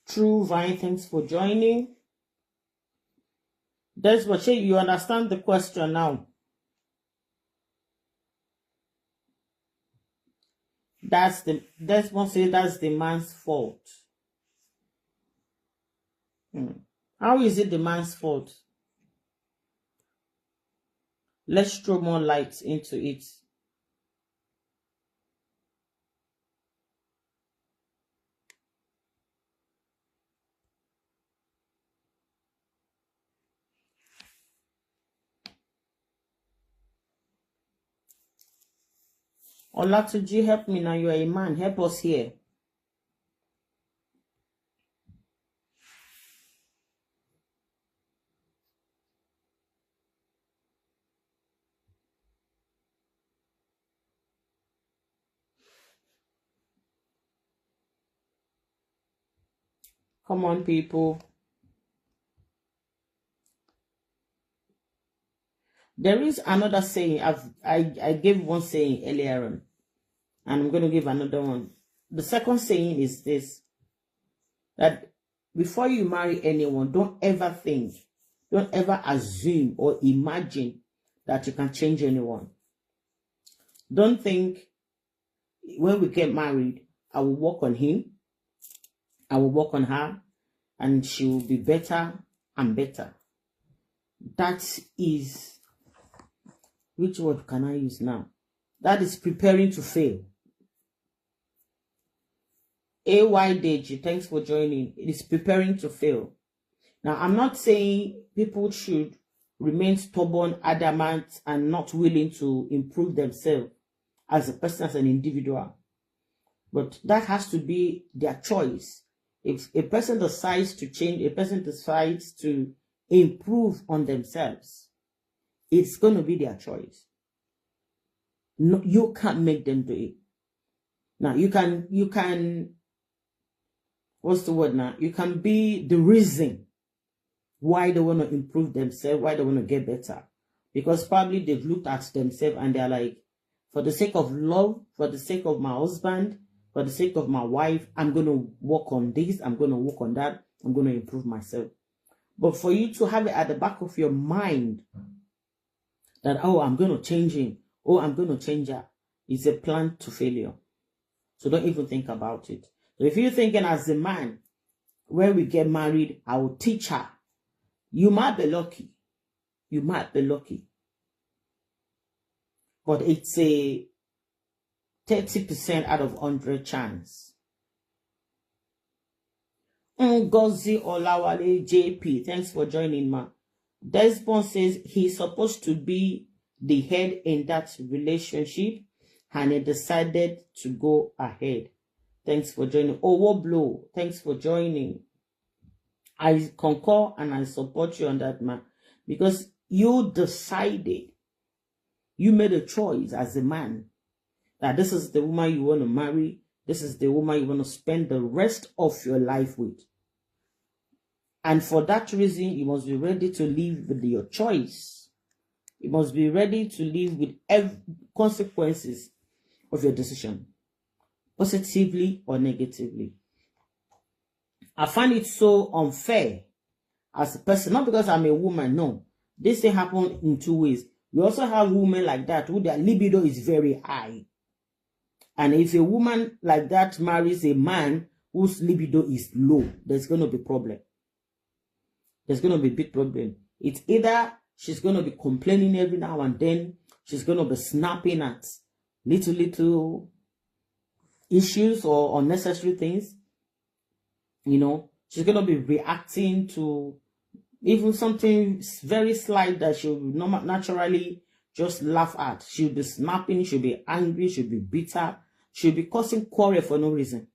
True Vine, thanks for joining. Desmond, you understand the question now? Desmond say that's the man's fault. How is it the man's fault? Let's throw more light into it. Olatuji, help me now. You are a man. Help us here. Come on, people. There is another saying. I gave one saying earlier on, and I'm going to give another one. The second saying is this: that before you marry anyone, don't ever think, don't ever assume or imagine that you can change anyone. Don't think when we get married, I will work on him, I will work on her, and she will be better and better. That is, which word can I use now? That is preparing to fail. AY Deji, thanks for joining. It is preparing to fail. Now, I'm not saying people should remain stubborn, adamant, and not willing to improve themselves as a person, as an individual. But that has to be their choice. If a person decides to change, a person decides to improve on themselves, it's going to be their choice. No, you can't make them do it. Now, you can, what's the word now? You can be the reason why they want to improve themselves, why they want to get better. Because probably they've looked at themselves and they're like, for the sake of love, for the sake of my husband, for the sake of my wife, I'm going to work on this, I'm going to work on that, I'm going to improve myself. But for you to have it at the back of your mind that, oh, I'm going to change him, oh, I'm going to change her, it's a plan to failure. So don't even think about it. So if you're thinking as a man, when we get married, I will teach her, you might be lucky. You might be lucky. But it's a 30% out of 100 chance. Ngozi Olawale JP, thanks for joining, ma. Desmond says he's supposed to be the head in that relationship and he decided to go ahead. Thanks for joining. Owo Blow, thanks for joining. I concur and I support you on that, man. Because you decided, you made a choice as a man that this is the woman you want to marry. This is the woman you want to spend the rest of your life with. And for that reason, you must be ready to live with your choice. You must be ready to live with consequences of your decision, positively or negatively. I find it so unfair as a person, not because I'm a woman, no. This thing happens in two ways. We also have women like that who their libido is very high. And if a woman like that marries a man whose libido is low, there's going to be a problem. There's going to be a big problem. It's either she's going to be complaining every now and then, she's going to be snapping at little issues or unnecessary things. You know, she's going to be reacting to even something very slight that she'll naturally just laugh at. She'll be snapping, she'll be angry, she'll be bitter, she'll be causing quarrel for no reason.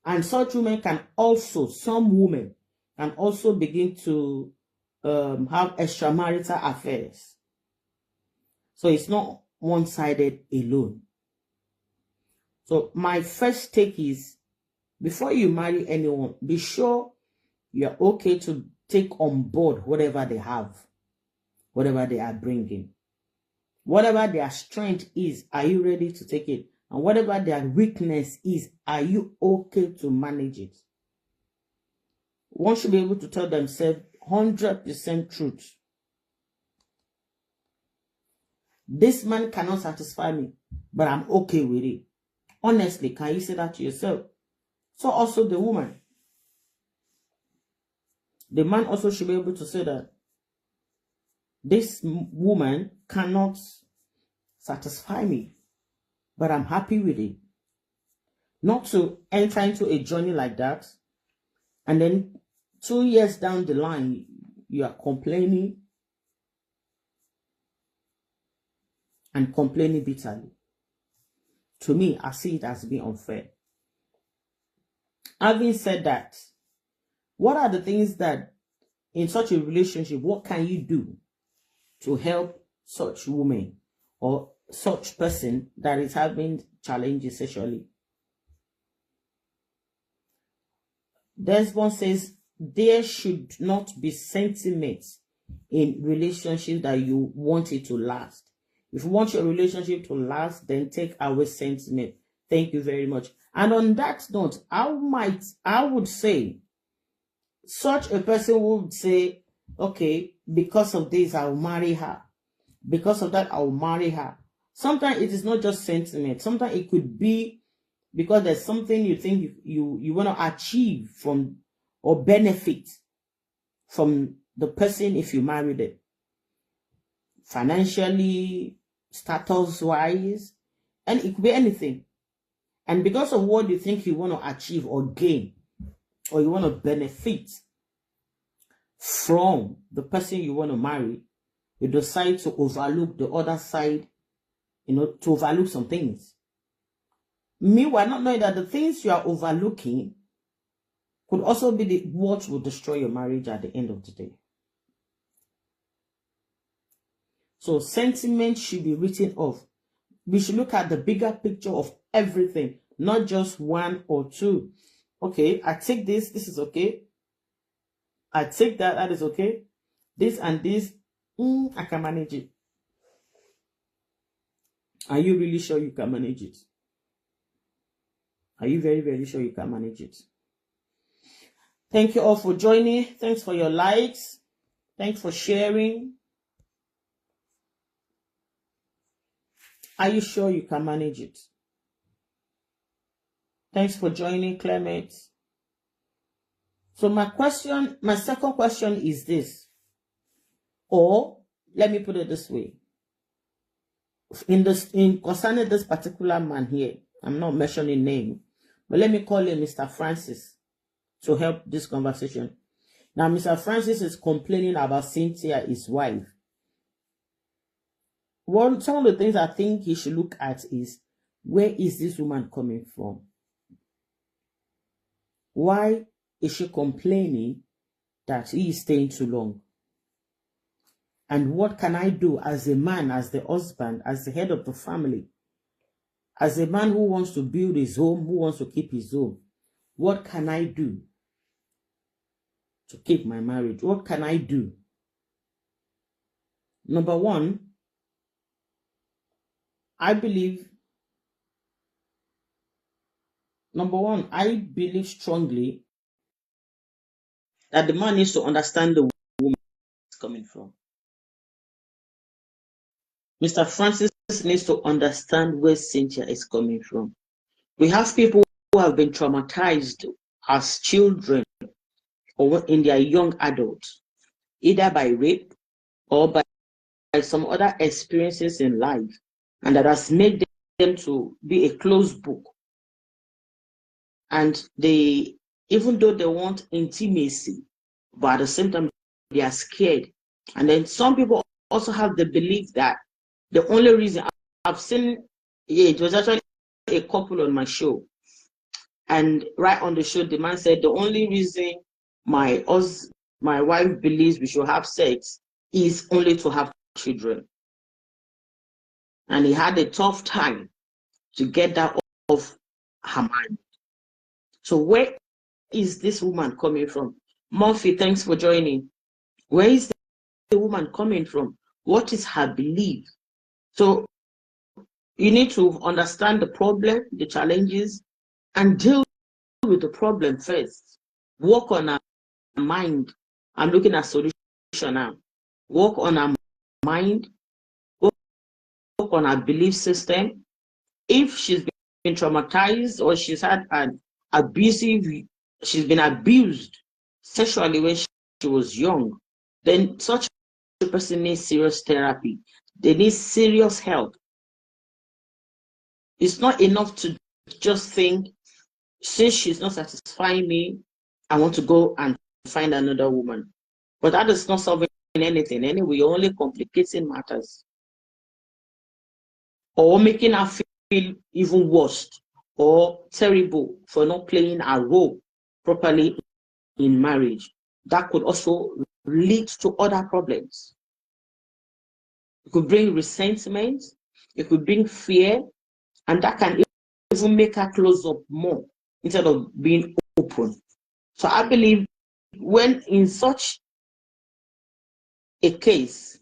And such women can also, some women can also begin to have extramarital affairs. So it's not one-sided alone. So my first take is, before you marry anyone, be sure you're okay to take on board whatever they have, whatever they are bringing. Whatever their strength is, are you ready to take it? And whatever their weakness is, are you okay to manage it? one should be able to tell themselves 100% truth. This man cannot satisfy me, but I'm okay with it. Honestly, can you say that to yourself? So also the woman. The man also should be able to say that this woman cannot satisfy me, but I'm happy with it. Not to enter into a journey like that, and then 2 years down the line, you are complaining and complaining bitterly. To me, I see it as being unfair. Having said that, what are the things that in such a relationship, what can you do to help such woman or such person that is having challenges sexually? Desmond says there should not be sentiment in relationships that you want it to last. If you want your relationship to last, then take away sentiment. Thank you very much. And on that note, I would say such a person would say, okay, because of this, I'll marry her. Because of that, I'll marry her. Sometimes it is not just sentiment. Sometimes it could be because there's something you think you want to achieve from or benefit from the person if you marry them. Financially, status-wise, and it could be anything. And because of what you think you want to achieve or gain, or you want to benefit from the person you want to marry, you decide to overlook the other side, to overlook some things. Meanwhile, not knowing that the things you are overlooking could also be what will destroy your marriage at the end of the day. So sentiment should be written off. We should look at the bigger picture of everything, not just one or two. Okay, I take this is okay. I take that is okay. This and this, I can manage it. Are you really sure you can manage it? Are you very, very sure you can manage it? Thank you all for joining. Thanks for your likes. Thanks for sharing. Are you sure you can manage it? Thanks for joining, Clement. So my second question is this. Or let me put it this way. In concerning this particular man here, I'm not mentioning name, but let me call him Mr. Francis to help this conversation. Now, Mr. Francis is complaining about Cynthia, his wife. Some of the things I think he should look at is, where is this woman coming from? Why is she complaining that he is staying too long? And what can I do as a man, as the husband, as the head of the family, as a man who wants to build his home, who wants to keep his home? What can I do to keep my marriage? What can I do? Number one, I believe strongly that the man needs to understand the woman is coming from. Mr. Francis needs to understand where Cynthia is coming from. We have people who have been traumatized as children or in their young adults, either by rape or by some other experiences in life, and that has made them to be a closed book. And even though they want intimacy, but at the same time, they are scared. And then some people also have the belief that the only reason I've seen, it was actually a couple on my show. And right on the show, the man said, the only reason my wife believes we should have sex is only to have children. And he had a tough time to get that off her mind. So where is this woman coming from? Murphy, thanks for joining. Where is the woman coming from? What is her belief? So you need to understand the problem, the challenges, and deal with the problem first. Work on mind. I'm looking at solution now. Work on her mind, work on her belief system. If she's been traumatized or she's had an abusive, she's been abused sexually when she was young, then such a person needs serious therapy. They need serious help. It's not enough to just think, since she's not satisfying me, I want to go and find another woman. But that is not solving anything. Anyway, you're only complicating matters or making her feel even worse or terrible for not playing a role properly in marriage. That could also lead to other problems. It could bring resentment, it could bring fear, and that can even make her close up more instead of being open. So I believe when in such a case,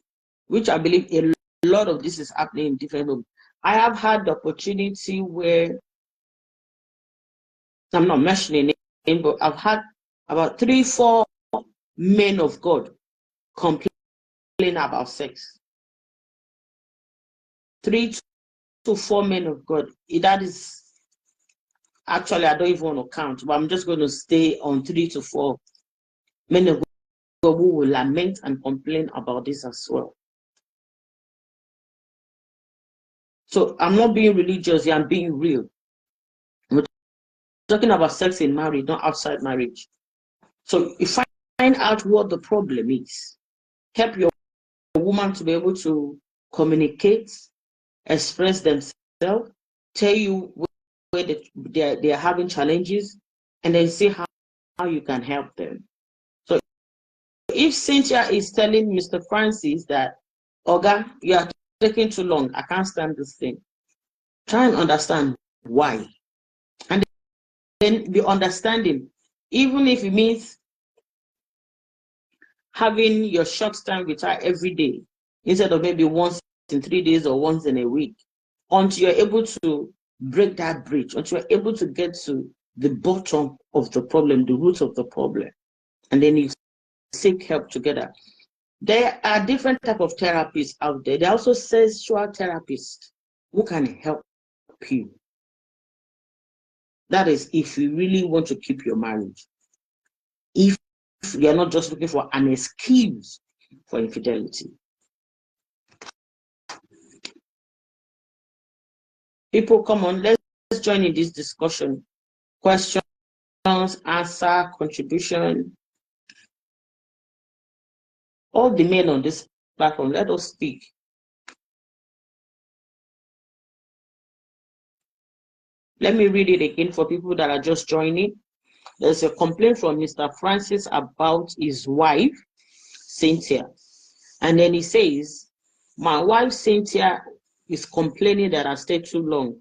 which I believe a lot of this is happening in different homes, I have had the opportunity where, I'm not mentioning it, but I've had about 3-4 men of God complain about sex. 3 to 4 men of God. That is, actually, I don't even want to count, but I'm just going to stay on 3 to 4 men of God who will lament and complain about this as well. So I'm not being religious, I'm being real. We're talking about sex in marriage, not outside marriage. So you find out what the problem is. Help your woman to be able to communicate, express themselves, tell you where they're having challenges, and then see how you can help them. So if Cynthia is telling Mr. Francis that, Oga, you are taking too long, I can't stand this thing, try and understand why. And then be understanding, even if it means having your short time with her every day, instead of maybe once in 3 days or once in a week, until you're able to break that bridge, until you're able to get to the bottom of the problem, the root of the problem, and then you seek help together. There are different types of therapists out there. There are also sexual therapists who can help you. That is, if you really want to keep your marriage. If you're not just looking for an excuse for infidelity. People, come on, let's join in this discussion. Questions, answer, contribution. All the men on this platform, let us speak. Let me read it again for people that are just joining. There's a complaint from Mr. Francis about his wife, Cynthia. And then he says, my wife, Cynthia, is complaining that I stay too long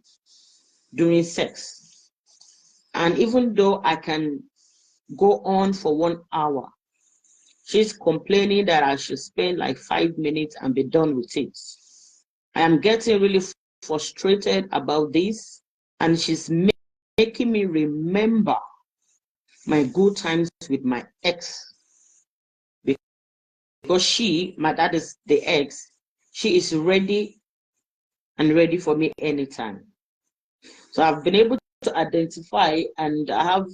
during sex. And even though I can go on for 1 hour, she's complaining that I should spend like 5 minutes and be done with it. I am getting really frustrated about this, and she's making me remember my good times with my ex. Because my dad is the ex, she is ready for me anytime. So I've been able to identify, and I have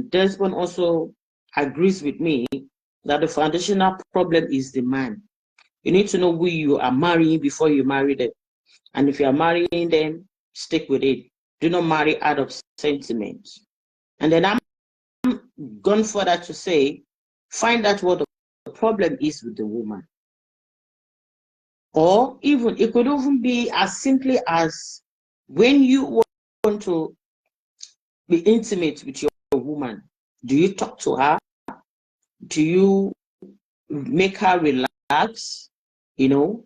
Desmond also agrees with me that the foundational problem is the man. You need to know who you are marrying before you marry them. And if you are marrying them, stick with it. Do not marry out of sentiment. And then I'm gone further to say, find out what the problem is with the woman. Or even, it could even be as simply as when you want to be intimate with your woman, do you talk to her? Do you make her relax? You know,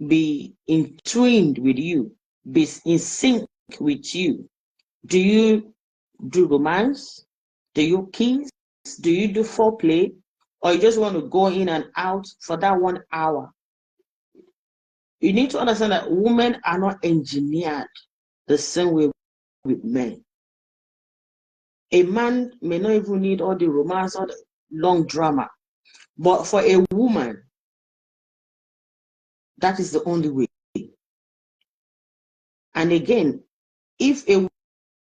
be intrigued with you, be in sync with you? Do you do romance? Do you kiss? Do you do foreplay? Or you just want to go in and out for that 1 hour? You need to understand that women are not engineered the same way with men. A man may not even need all the romance or the long drama. But for a woman, that is the only way. And again, if a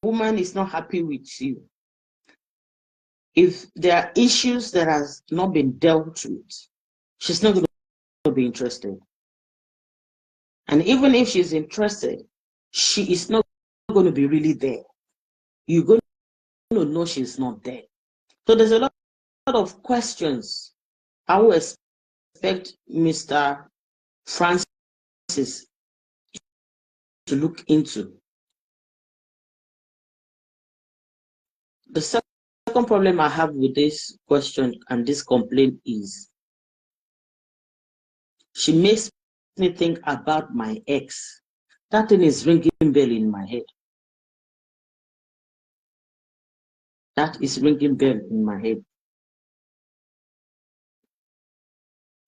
woman is not happy with you, if there are issues that has not been dealt with, she's not going to be interested. And even if she's interested, she is not going to be really there. You're going to know she's not there. So there's a lot of questions I will expect Mr. Francis to look into. The second problem I have with this question and this complaint is she makes me think about my ex. That thing is ringing bell in my head. That is ringing bell in my head.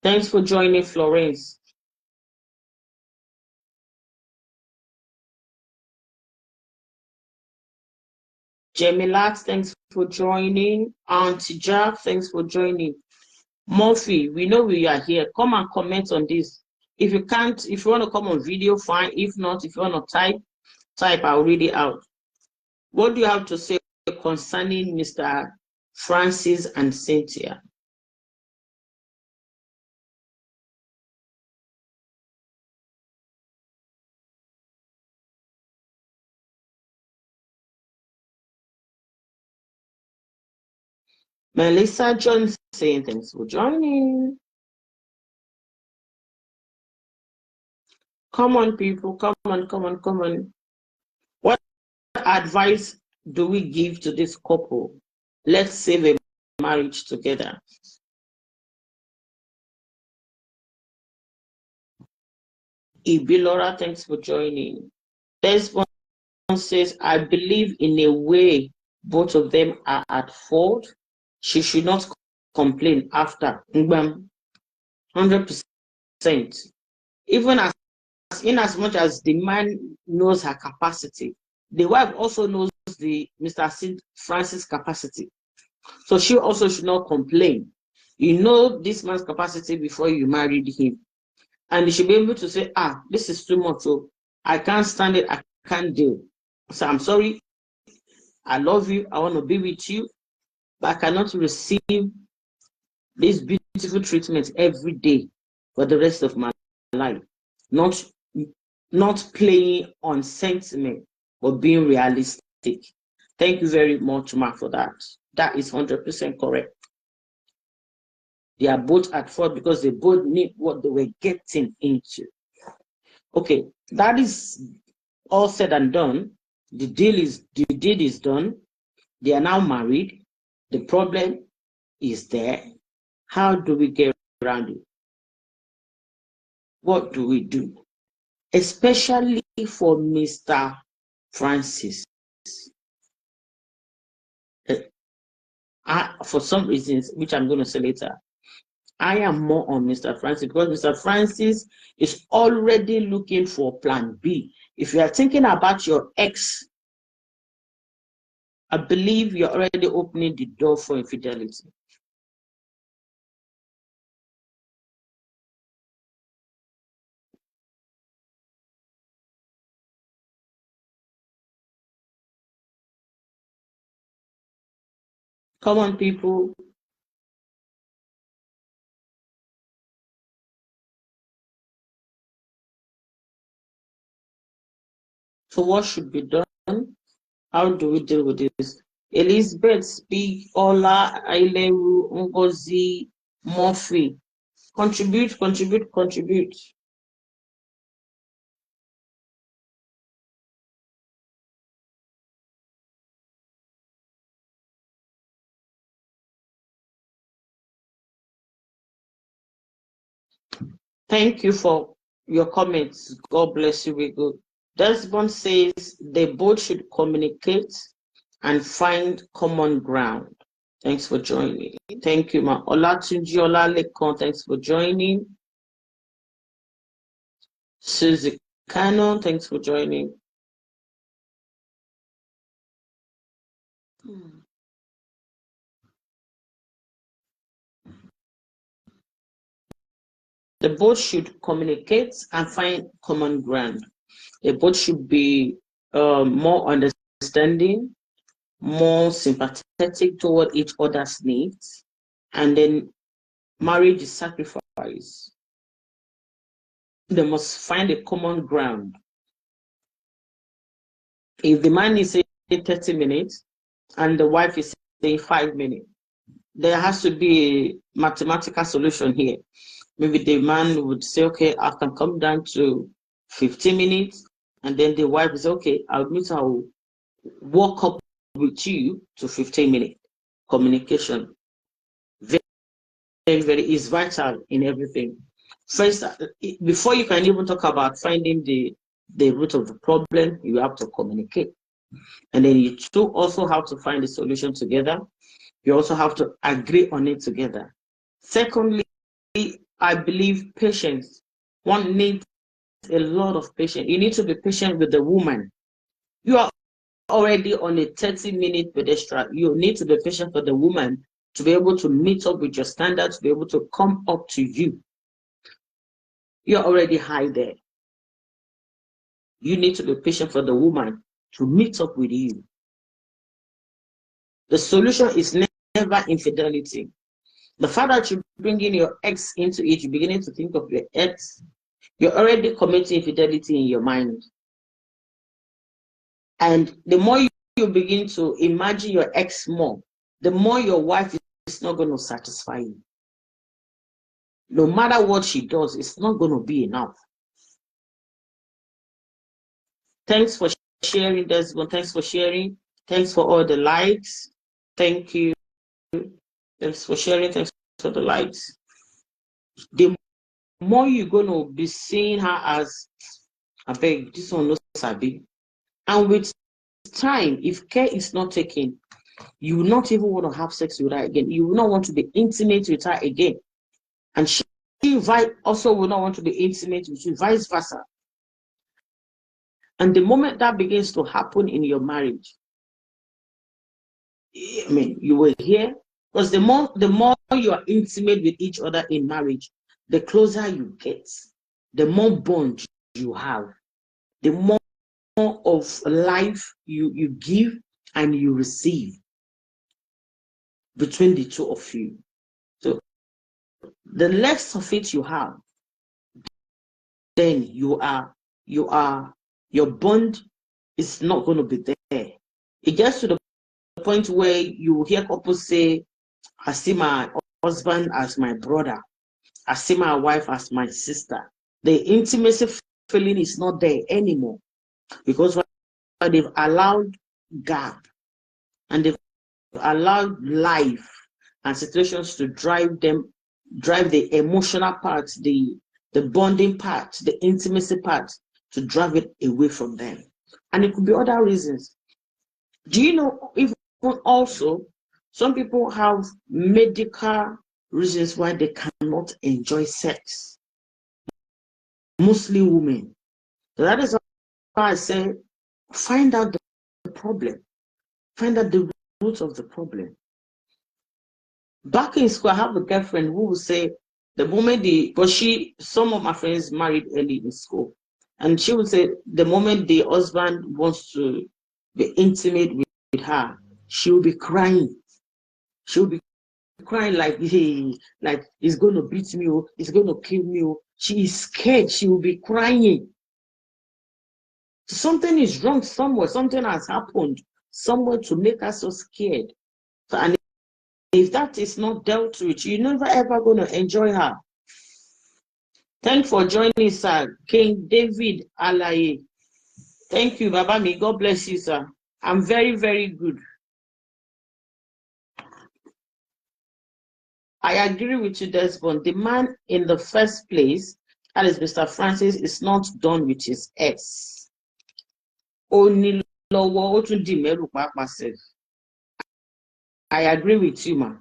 Thanks for joining, Florence. Jemilat, thanks for joining. Auntie Jack, thanks for joining. Murphy, we know we are here. Come and comment on this. If you can't, if you want to come on video, fine. If not, if you want to type, I'll read it out. What do you have to say concerning Mr. Francis and Cynthia? Melissa Johnson saying thanks for joining. Come on, people. Come on. What advice do we give to this couple? Let's save a marriage together. Ibilora, thanks for joining. Desmond says, I believe in a way both of them are at fault. She should not complain after. 100%. Even in as much as the man knows her capacity, the wife also knows the Mr. Francis' capacity. So she also should not complain. You know this man's capacity before you married him. And you should be able to say, this is too much. So I can't stand it. I can't deal. So I'm sorry. I love you. I want to be with you. But I cannot receive this beautiful treatment every day for the rest of my life. Not playing on sentiment, but being realistic. Thank you very much, Ma, for that. That is 100% correct. They are both at fault because they both need what they were getting into. Okay, that is all said and done. The deal is done. They are now married. The problem is there. How do we get around it? What do we do? Especially for Mr. Francis. For some reasons, which I'm going to say later, I am more on Mr. Francis because Mr. Francis is already looking for plan B. If you are thinking about your ex, I believe you're already opening the door for infidelity. Come on, people. So what should be done? How do we deal with this? Elizabeth, speak. Ola, Aileru, Ngozi, Murphy. Contribute. Thank you for your comments. God bless you. We go. Desmond says they both should communicate and find common ground. Thanks for joining. Thank you, Ma. Olatunji Olalekon, thanks for joining. Suzy Kano, thanks for joining. The both should communicate and find common ground. The both should be more understanding, more sympathetic toward each other's needs, and then marriage is sacrifice. They must find a common ground. If the man is saying 30 minutes and the wife is saying 5 minutes, there has to be a mathematical solution here. Maybe the man would say, okay, I can come down to 15 minutes. And then the wife is, okay, I'll walk up with you to 15 minutes. Communication. Very, very is vital in everything. First, before you can even talk about finding the root of the problem, you have to communicate. And then you two also have to find a solution together. You also have to agree on it together. Secondly, I believe patience. One needs a lot of patience. You need to be patient with the woman. You are already on a 30-minute pedestrian. You need to be patient for the woman to be able to meet up with your standards, to be able to come up to you. You're already high there. You need to be patient for the woman to meet up with you. The solution is never infidelity. The fact that you bring in your ex into it, you're beginning to think of your ex, you're already committing infidelity in your mind. And the more you begin to imagine your ex more, the more your wife is not going to satisfy you. No matter what she does, it's not going to be enough. Thanks for sharing, Desmond. Thanks for sharing. Thanks for all the likes. Thank you. Thanks for sharing. Thanks for the likes. The more you're going to be seeing her as, I beg, this one knows Sabi. And with time, if care is not taken, you will not even want to have sex with her again. You will not want to be intimate with her again. And she also will not want to be intimate with you, vice versa. And the moment that begins to happen in your marriage, I mean, you will hear, because the more you are intimate with each other in marriage, the closer you get, the more bond you have, the more of life you give and you receive between the two of you. So the less of it you have, then your bond is not going to be there. It gets to the point where you hear couples say, I see my husband as my brother, I see my wife as my sister. The intimacy feeling is not there anymore, because they've allowed gap and they've allowed life and situations to drive the emotional part, the bonding part, the intimacy part, to drive it away from them. And it could be other reasons. Do you know, even also, some people have medical reasons why they cannot enjoy sex. Mostly women. So that is why I say, find out the problem. Find out the root of the problem. Back in school, I have a girlfriend who will say, the moment some of my friends married early in school, and she would say, the moment the husband wants to be intimate with her, she will be crying. She will be crying like, hey, like he's going to beat me, he's going to kill me. She is scared. She will be crying. Something is wrong somewhere. Something has happened somewhere to make her so scared. So, and if that is not dealt with, you're never ever going to enjoy her. Thanks for joining, sir. King David Alaye. Thank you, Baba. May God bless you, sir. I'm very, very good. I agree with you, Desmond. The man in the first place, that is Mr. Francis, is not done with his ex. Only I agree with you, man.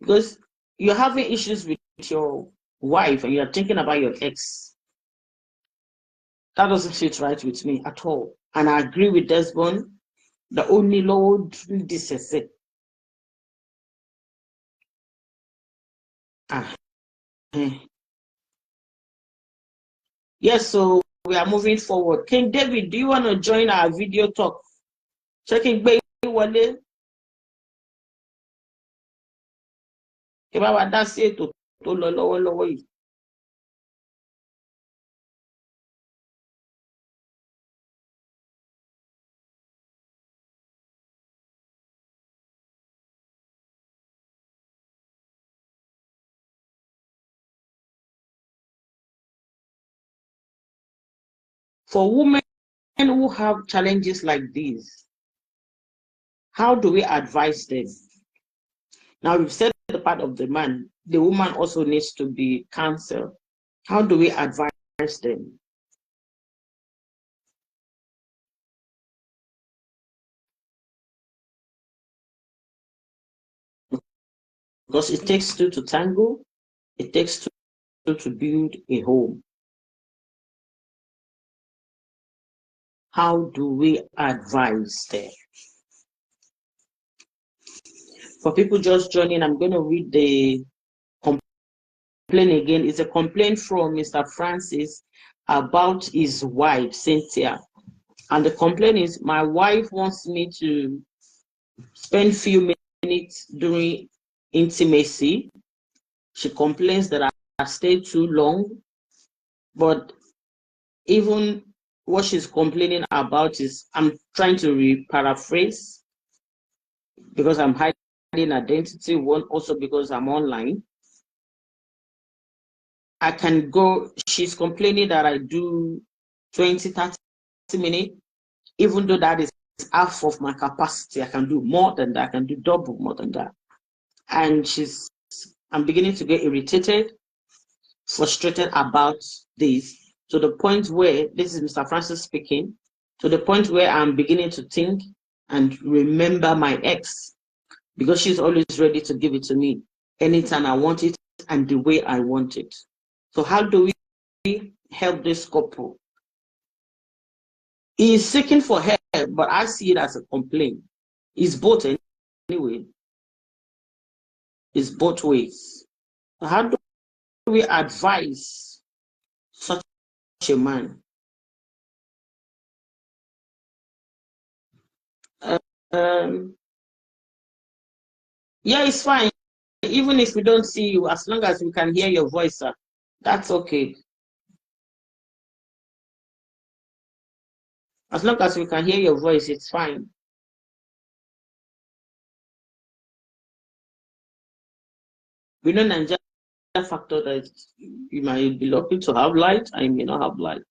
Because you're having issues with your wife and you're thinking about your ex. That doesn't sit right with me at all. And I agree with Desmond. The only Lord this is it. Yes, so we are moving forward. King David, do you want to join our video talk? Checking Bay Wale. That's it. For women who have challenges like these, how do we advise them? Now, we've said the part of the man, the woman also needs to be counseled. How do we advise them? Because it takes two to tango, it takes two to build a home. How do we advise them? For people just joining, I'm going to read the complaint again. It's a complaint from Mr. Francis about his wife, Cynthia. And the complaint is, my wife wants me to spend few minutes during intimacy. She complains that I stay too long, but even what she's complaining about is, I'm trying to paraphrase because I'm hiding identity, one also because I'm online. I can go, she's complaining that I do 20, 30 minutes, even though that is half of my capacity. I can do more than that, I can do double more than that. And I'm beginning to get irritated, frustrated about this, to the point where, this is Mr. Francis speaking, to the point where I'm beginning to think and remember my ex, because she's always ready to give it to me anytime I want it and the way I want it. So how do we help this couple? He is seeking for help, but I see it as a complaint. It's both anyway. It's both ways. So how do we advise such a man? Yeah, it's fine. Even if we don't see you, as long as we can hear your voice, sir, that's okay. As long as we can hear your voice, it's fine. We know Nigeria factor that you might be lucky to have light and you may not have light.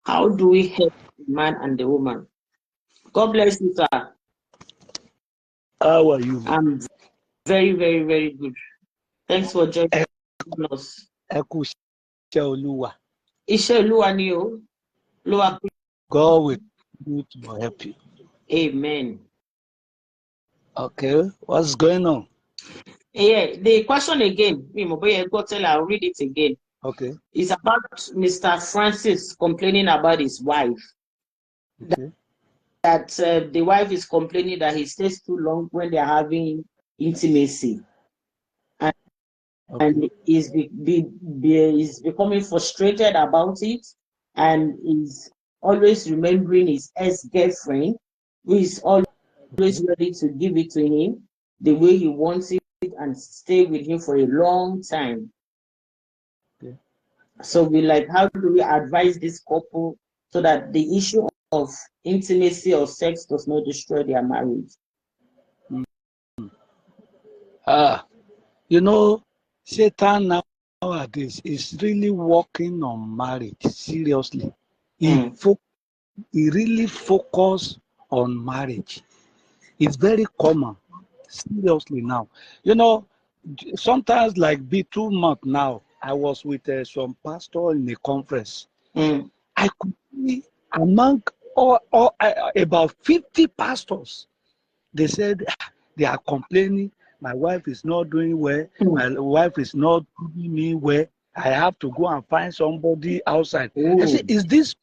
How do we help the man and the woman? God bless you, sir. How are you? I'm very, very, very good. Thanks for joining us. God will help you. Amen. Okay, what's going on? Yeah, the question again, I'll read it again. Okay. It's about Mr. Francis complaining about his wife. Okay. That the wife is complaining that he stays too long when they're having intimacy. And he's becoming frustrated about it, and is always remembering his ex-girlfriend, who is always ready to give it to him the way he wants it and stay with him for a long time. Okay. So how do we advise this couple so that the issue of intimacy or sex does not destroy their marriage? You know, Satan nowadays is really working on marriage seriously. He really focus on marriage. It's very common, seriously now. You know, sometimes like be 2 months now, I was with some pastor in a conference. I could see among about 50 pastors, they said they are complaining, my wife is not doing well, my wife is not doing me well, I have to go and find somebody outside. I said, is this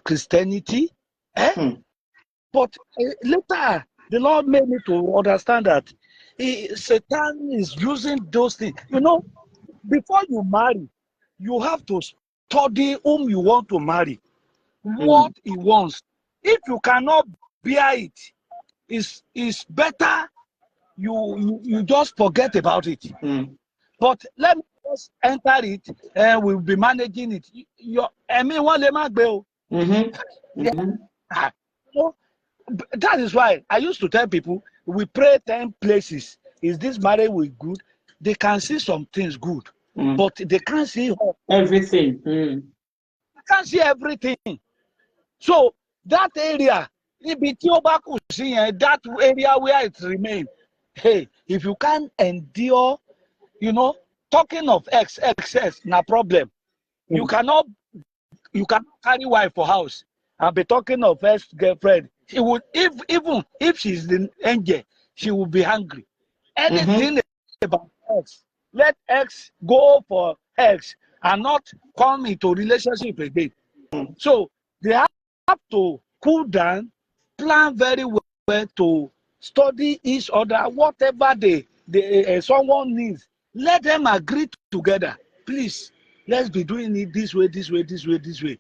Christianity? But later, the Lord made me to understand that Satan is using those things. You know, before you marry, you have to study whom you want to marry, what he wants. If you cannot bear it, it's better you just forget about it. But let me just enter it and we'll be managing it. So, that is why I used to tell people, we pray 10 places. Is this marriage will good? They can see some things good, but they can't see everything. They can't see everything. So that area, that area where it remains, hey, if you can't endure, you know, talking of excess, no problem. You cannot carry wife for house and be talking of ex-girlfriend. She would, even if she's the angel, she will be hungry. Anything about X, let X go for X and not come into relationship again. So they have to cool down, plan very well to study each other, whatever someone needs. Let them agree together. Please, let's be doing it this way, this way, this way, this way.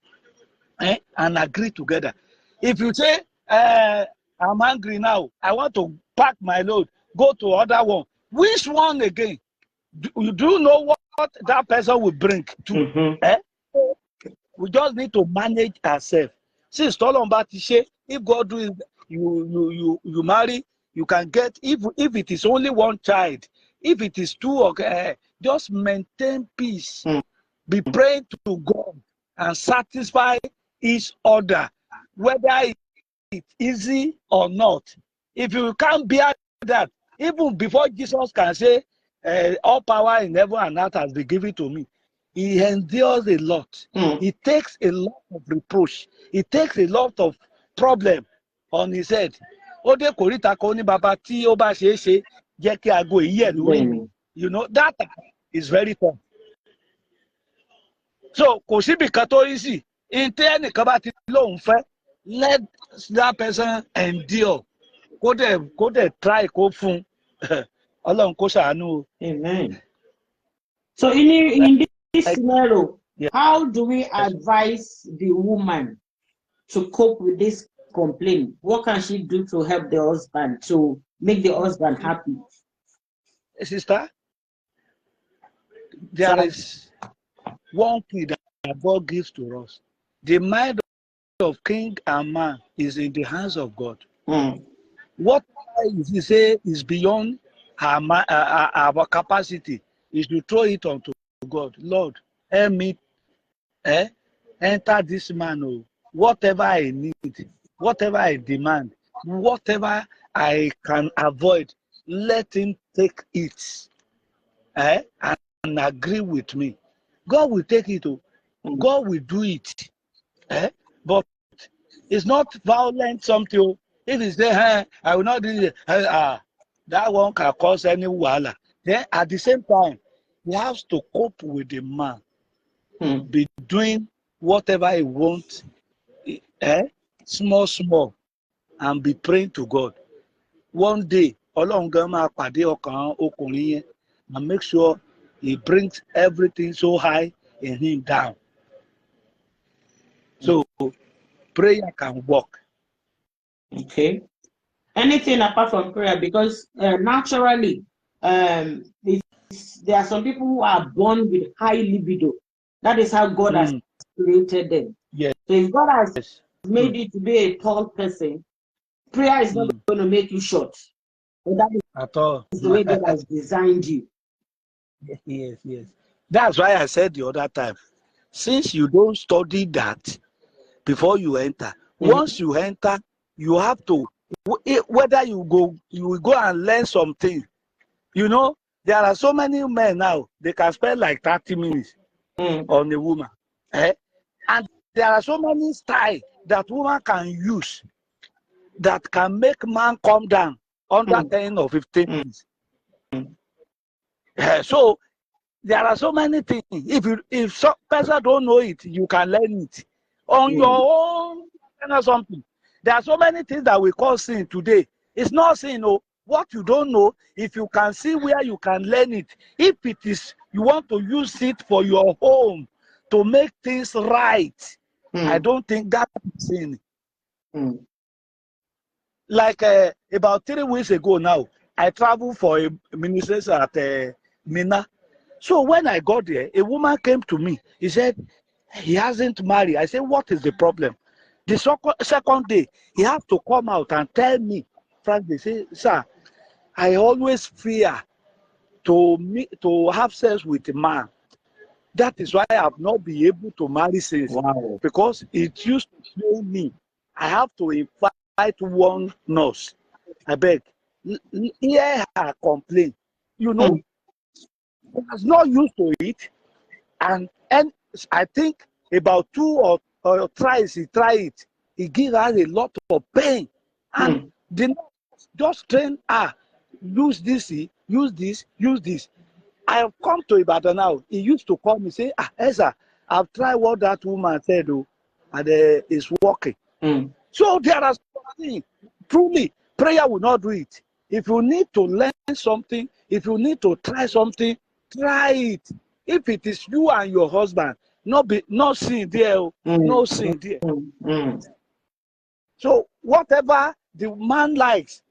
And agree together. If you say, I'm angry now, I want to pack my load, go to other one. Which one again? Do you know what that person will bring to? We just need to manage ourselves. Since if God do it, you marry, you can get, if it is only one child, if it is two, just maintain peace. Be praying to God and satisfy each other, whether it's easy or not. If you can't bear that, even before Jesus can say, all power in heaven and earth has been given to me, he endures a lot. It takes a lot of reproach. It takes a lot of problem on his head. You know, that is very tough. So, easy. Let that person endure. Go there, try, go fun. Amen. So in this scenario, how do we advise the woman to cope with this complaint? What can she do to help the husband, to make the husband happy? Sister, there is one key that God gives to us. The mind of king and man is in the hands of God. What he say is beyond our capacity is to throw it onto God. Lord, help me enter this man. Whatever I need, whatever I demand, whatever I can avoid, let him take it and agree with me. God will take it. God will do it. But it's not violent something. If it's there, I will not do it. That one can cause any wahala. Then at the same time, he has to cope with the man. Be doing whatever he wants, small, and be praying to God. One day, and make sure he brings everything so high in him down. So prayer can work. Okay. Anything apart from prayer, because naturally, there are some people who are born with high libido. That is how God has created them. Yes. So if God has made you to be a tall person, prayer is not going to make you short. So that is at all the way God has designed you. Yes. That's why I said the other time, since you don't study that before you enter, once you enter, you have to, whether you will go and learn something. You know, there are so many men now, they can spend like 30 minutes on a woman. And there are so many styles that woman can use that can make man come down under 10 or 15 minutes. So there are so many things. If some person don't know it, you can learn it on your own or something. There are so many things that we call sin today. It's not sin, no. what you don't know, if you can see where you can learn it, if it is you want to use it for your home to make things right, I don't think that is in. Like about 3 weeks ago now, I traveled for a ministry at Mina. So when I got there, a woman came to me. He said, he hasn't married. I said, what is the problem? The second day, he had to come out and tell me, frankly, say, sir, I always fear to have sex with a man. That is why I have not been able to marry since. Wow. Because it used to show me I have to invite one nurse. I beg. Hear her complain. You know, he was not used to it. And I think about 2 or tries he tried it. He gave her a lot of pain. And the nurse just train her. Use this, use this, use this. I have come to Ibadan now. He used to call me, say, Ezra, I've tried what that woman said, and it's working. So there are something. Truly, prayer will not do it. If you need to learn something, if you need to try something, try it. If it is you and your husband, not sin there, no sin there. So whatever the man likes,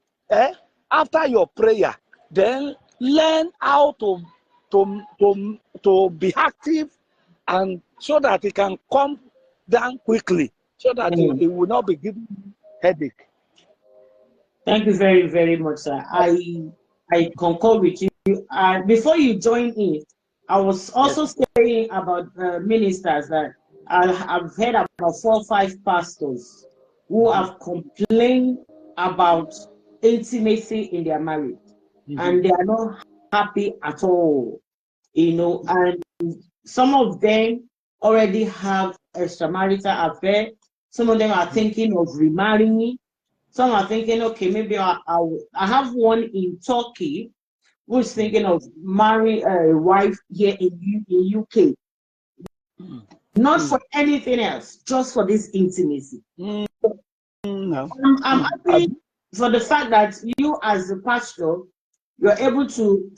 after your prayer, then learn how to be active, and so that it can come down quickly, so that it will not be giving headache. Thank you very, very much, sir. I concur with you. Before you join in, I was also saying about ministers that I've heard about 4 or 5 pastors who have complained about intimacy in their marriage, and they are not happy at all, you know, and some of them already have extramarital affair. Some of them are thinking of remarrying. Some are thinking, okay, maybe I have one in Turkey who's thinking of marrying a wife here in UK. Not for anything else, just for this intimacy. No. I'm happy for the fact that you, as a pastor, you're able to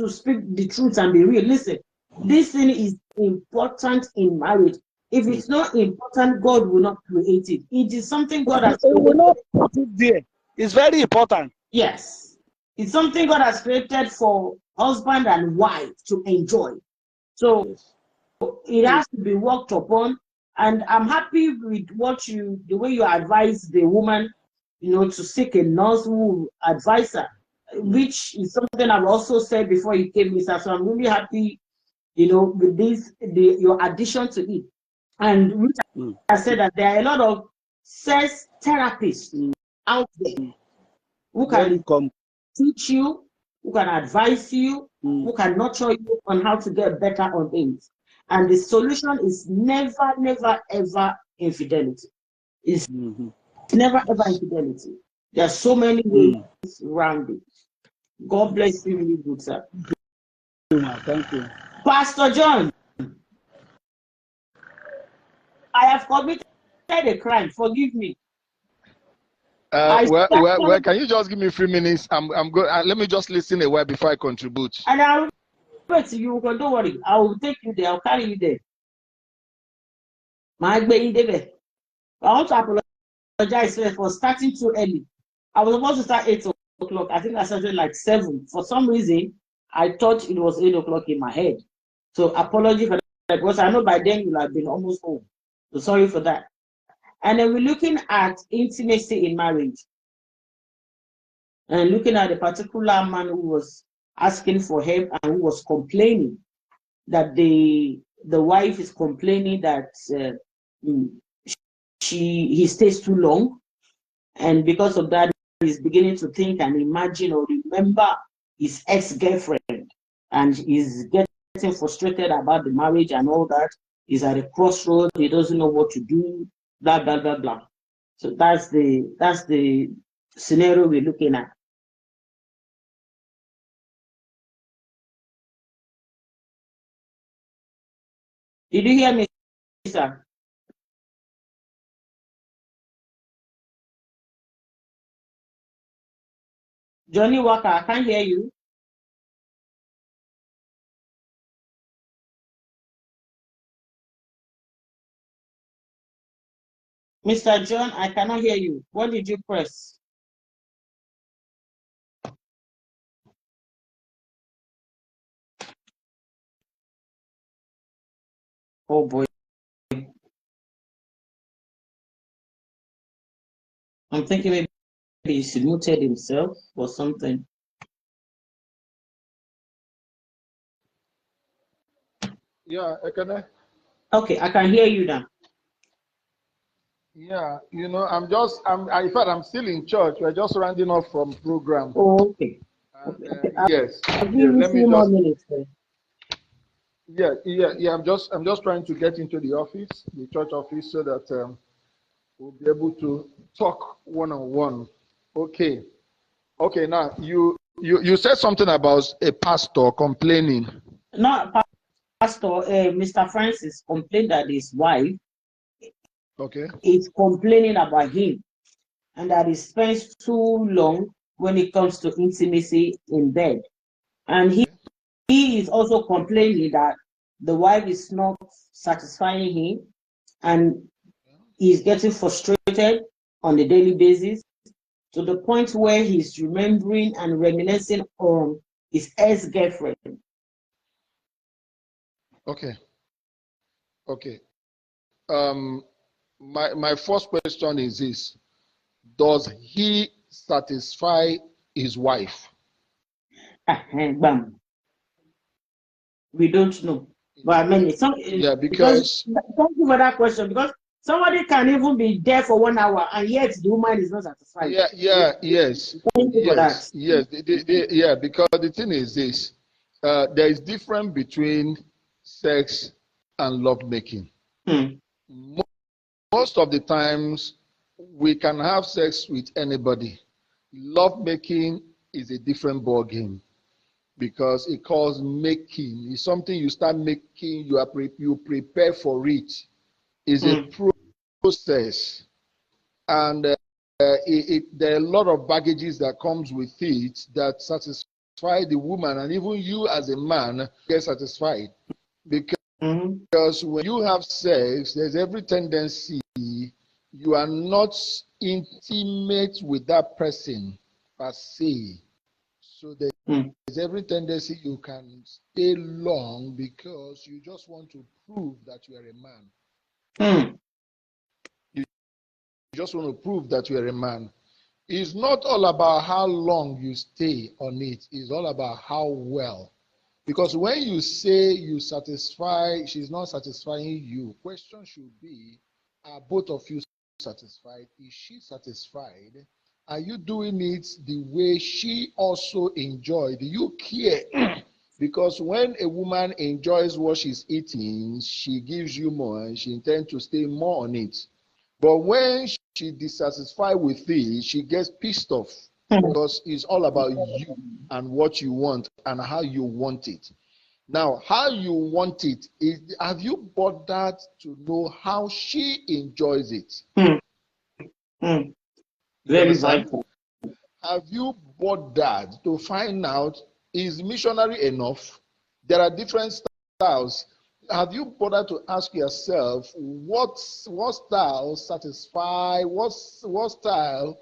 speak the truth and be real. Listen, this thing is important in marriage. If it's not important, God will not create it. It is something God has created. It will not put it there. It's very important. Yes. It's something God has created for husband and wife to enjoy. So it has to be worked upon. And I'm happy with the way you advise the woman, you know, to seek a nurse who will advise her, which is something I've also said before you came, Mr. So I'm really happy, you know, with this, your addition to it. And I said that there are a lot of sex therapists out there who can teach you, who can advise you, who can nurture you on how to get better on things. And the solution is never, never, ever infidelity. It's never, ever infidelity. There are so many ways around it. God bless you, really good, sir. Thank you. Pastor John, I have committed a crime. Forgive me. Well, can you just give me 3 minutes? I'm good. Let me just listen a while before I contribute. And I'll wait till you, don't worry. I will take you there. I'll carry you there. I want to apologize for starting too early. I was supposed to start 8 o'clock. I think I started like 7. For some reason, I thought it was 8 o'clock in my head. So apology for that, because I know by then you'll have been almost home. So sorry for that. And then we're looking at intimacy in marriage. And looking at a particular man who was asking for help and who was complaining that the wife is complaining that he stays too long, and because of that he's beginning to think and imagine or remember his ex-girlfriend, and he's getting frustrated about the marriage and all that. He's at a crossroad, he doesn't know what to do, blah blah blah blah. So that's the scenario we're looking at. Did you hear me, sir? Johnny Walker, I can't hear you. Mr. John, I cannot hear you. What did you press? Oh boy. I'm thinking maybe he should muted himself or something. Yeah, Ekene. Okay, I can hear you now. Yeah, you know, in fact, I'm still in church. We're just rounding off from program. Oh, okay. And, Okay. yes, I'll give yeah, you a let me few more just, minutes then. yeah. I'm just trying to get into the office, the church office, so that we'll be able to talk one-on-one. Okay. Okay. Now, you said something about a pastor complaining. No, Pastor, Mr. Francis complained that his wife Okay. is complaining about him and that he spends too long when it comes to intimacy in bed. And he is also complaining that the wife is not satisfying him and he's getting frustrated on a daily basis to the point where he's remembering and reminiscing on his ex-girlfriend. Okay. Okay. My first question is this: does he satisfy his wife? Bam. We don't know. But I mean, Yeah, because because thank you for that question. Because somebody can even be there for 1 hour and yet the woman is not satisfied. yes, Thank you for that. yes. Yeah, because the thing is this: there is difference between sex and love making. Most of the times, we can have sex with anybody. Love making is a different ball game, because it calls making. It's something you start making, you prepare for it. It's a process. And there are a lot of baggages that comes with it that satisfy the woman, and even you as a man get satisfied. Because when you have sex, there's every tendency you are not intimate with that person per se. So there's every tendency you can stay long because you just want to prove that you are a man. You just want to prove that you are a man. It's not all about how long you stay on it. It's all about how well. Because when you say you satisfy, she's not satisfying you, question should be, are both of you satisfied? Is she satisfied? Are you doing it the way she also enjoyed? Do you care? Because when a woman enjoys what she's eating, she gives you more and she intends to stay more on it. But when she dissatisfied with it, she gets pissed off, because it's all about you and what you want and how you want it. Now, how you want it, have you bothered to know how she enjoys it? Very vital. Have you bothered to find out, is missionary enough? There are different styles. Have you bothered to ask yourself what style satisfy, what style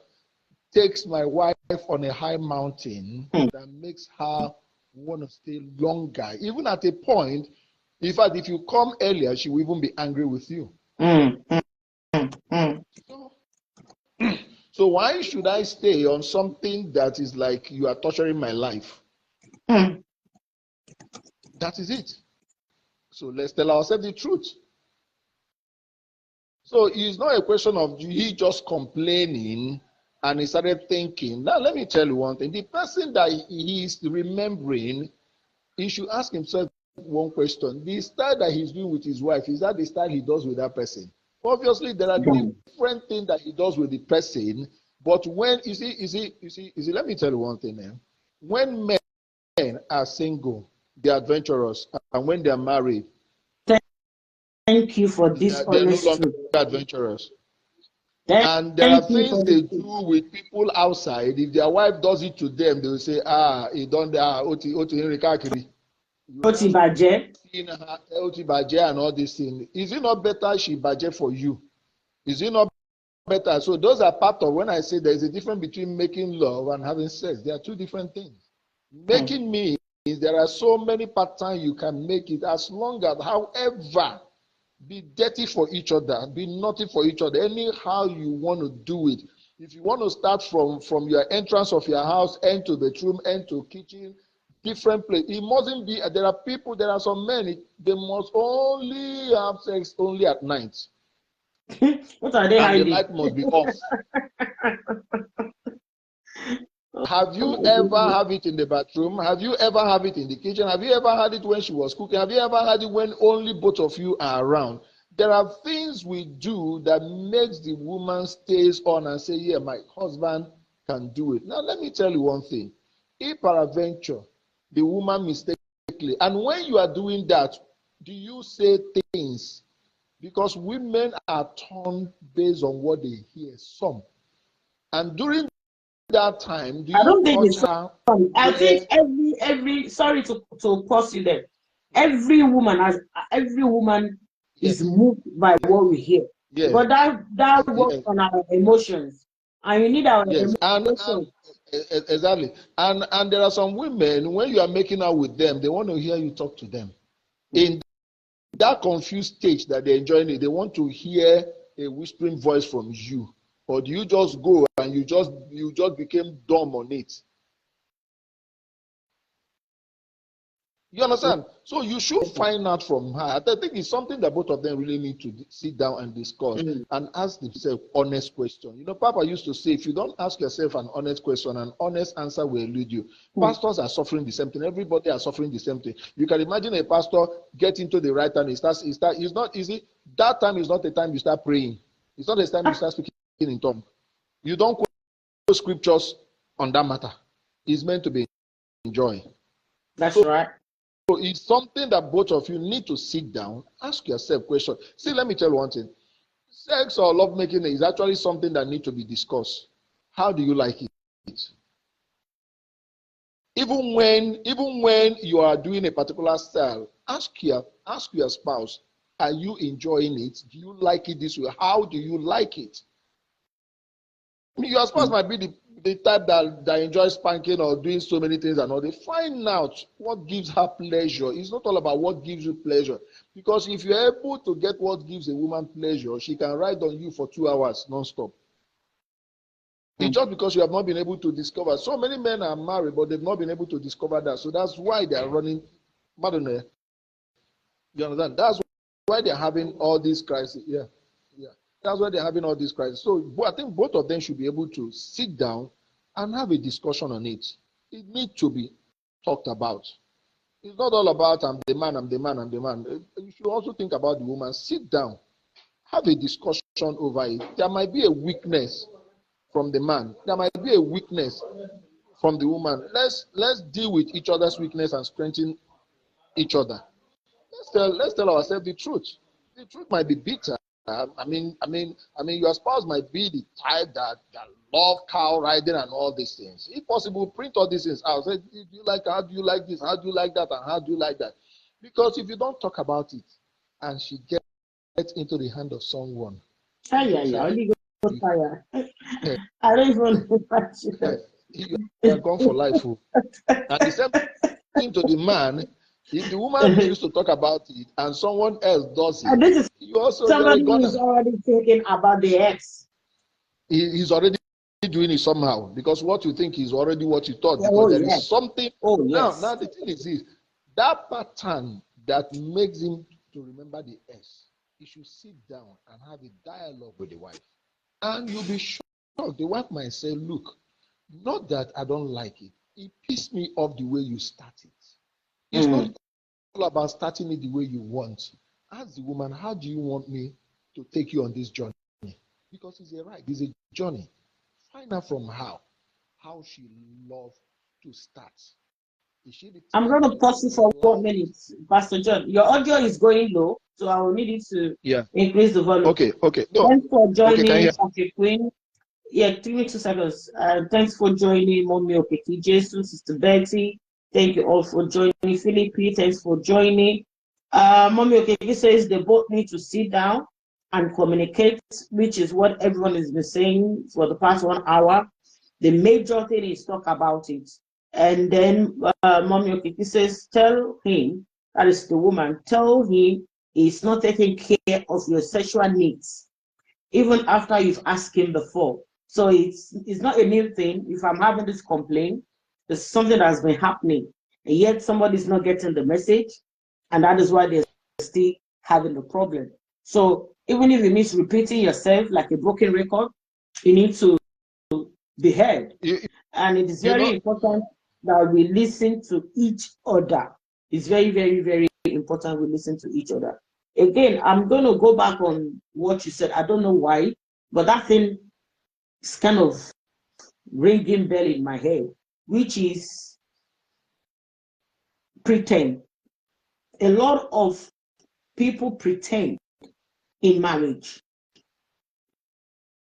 takes my wife on a high mountain that makes her want to stay longer? Even at a point, in fact, if you come earlier, she will even be angry with you. So why should I stay on something that is like you are torturing my life? That is it. So let's tell ourselves the truth. So it's not a question of he just complaining and he started thinking. Now, let me tell you one thing. The person that he is remembering, he should ask himself one question. The style that he's doing with his wife, is that the style he does with that person? Obviously, there are different things that he does with the person. But when, you see, let me tell you one thing. When men are single, they're adventurous. And when they're married, thank you for this they're no honest longer truth. adventurous. And there are Thank you things for they this. do with people outside. If their wife does it to them, they will say, he done that, oti Henry Kakiri. You Ó now ti bàjẹ́. seeing her, oti baje and all these things. Is it not better she baje for you? Is it not better? So those are part of when I say there is a difference between making love and having sex. There are two different things. Making means there are so many patterns you can make it as long as, however, be dirty for each other, be naughty for each other, anyhow you want to do it. If you want to start from your entrance of your house, end to bedroom, end to kitchen, different place. It mustn't be, there are people, there are some men, they must only have sex only at night. What are they And hiding? the light must be off. Have you ever have it in the bathroom? Have you ever have it in the kitchen? Have you ever had it when she was cooking? Have you ever had it when only both of you are around? There are things we do that makes the woman stays on and say, yeah, my husband can do it. Now, let me tell you one thing. If peradventure, the woman mistakenly, and when you are doing that, do you say things? Because women are turned based on what they hear, some. And during that time, do I don't you think touch it's her? I think every sorry to pause you there. Every woman is Yes, moved by what we hear. yes, Because that works yes, on our emotions. And you need our yes, and emotions. exactly. And there are some women, when you are making out with them, they want to hear you talk to them. In that confused stage that they're enjoying it, they want to hear a whispering voice from you. Or do you just go and you just became dumb on it? You understand? So you should find out from her. I think it's something that both of them really need to sit down and discuss and ask themselves honest question. You know, Papa used to say, if you don't ask yourself an honest question, an honest answer will elude you. Pastors are suffering the same thing. Everybody are suffering the same thing. You can imagine a pastor get into the right time. It's not easy. That time is not the time you start praying. It's not the time you start speaking in tongues. You don't quote scriptures on that matter. It's meant to be enjoyed. That's right. So it's something that both of you need to sit down, ask yourself questions. See, let me tell you one thing. Sex or lovemaking is actually something that needs to be discussed. How do you like it? Even when you are doing a particular style, ask your spouse, are you enjoying it? Do you like it this way? How do you like it? Your spouse might be the type that enjoys spanking or doing so many things and all. They find out what gives her pleasure. It's not all about what gives you pleasure. Because if you're able to get what gives a woman pleasure, she can ride on you for 2 hours non-stop. It's just because you have not been able to discover. So many men are married, but they've not been able to discover that. So that's why they are running. Madonna, you understand? That's why they're having all these crises. Yeah. That's why they're having all these crises. So I think both of them should be able to sit down and have a discussion on it. It needs to be talked about. It's not all about I'm the man, I'm the man, I'm the man. You should also think about the woman. Sit down, have a discussion over it. There might be a weakness from the man. There might be a weakness from the woman. Let's deal with each other's weakness and strengthen each other. Let's tell ourselves the truth. The truth might be bitter. I mean, your spouse might be the type that love cow riding and all these things. If possible, print all these things out. Say, do you like? How do you like this? How do you like that? And how do you like that? Because if you don't talk about it, and she gets into the hand of someone, Holy Ghost fire. I don't even know. you are gone for life. And the same thing to the man. If the woman refused to talk about it and someone else does And this it, is you also somebody you're who is already thinking about the ex. He's already doing it somehow because what you think is already what you thought because Oh, there yes. is something. Oh, yes. Now the thing is this: that pattern that makes him to remember the ex, he should sit down and have a dialogue with the wife, and you'll be shocked. The wife might say, "Look, not that I don't like it. It pissed me off the way you start it. It's not all about starting it the way you want. Ask the woman, how do you want me to take you on this journey? Because it's a ride, it's a journey. Find out from how she loves to start. Is she the I'm type going to pause you for 1 like minute, Pastor John. Your audio is going low, so I will need you to yeah. increase the volume. Okay, no. Thanks for Okay, can you joining, hear? Pastor Queen. Yeah, give me 2 seconds. Thanks for joining, Mommy Okeki Jesus, Sister Betty. Thank you all for joining. Philippi, thanks for joining. Mommy Okeki says they both need to sit down and communicate, which is what everyone has been saying for the past 1 hour. The major thing is talk about it. And then Mommy Okiki says, tell him, that is the woman, tell him he's not taking care of your sexual needs, even after you've asked him before. So it's not a new thing. If I'm having this complaint, there's something that's been happening, and yet somebody's not getting the message, and that is why they're still having the problem. So even if it means repeating yourself like a broken record, you need to be heard. And it is very important that we listen to each other. It's very, very, very important we listen to each other. Again, I'm going to go back on what you said. I don't know why, but that thing is kind of ringing bell in my head, which is pretend. A lot of people pretend in marriage.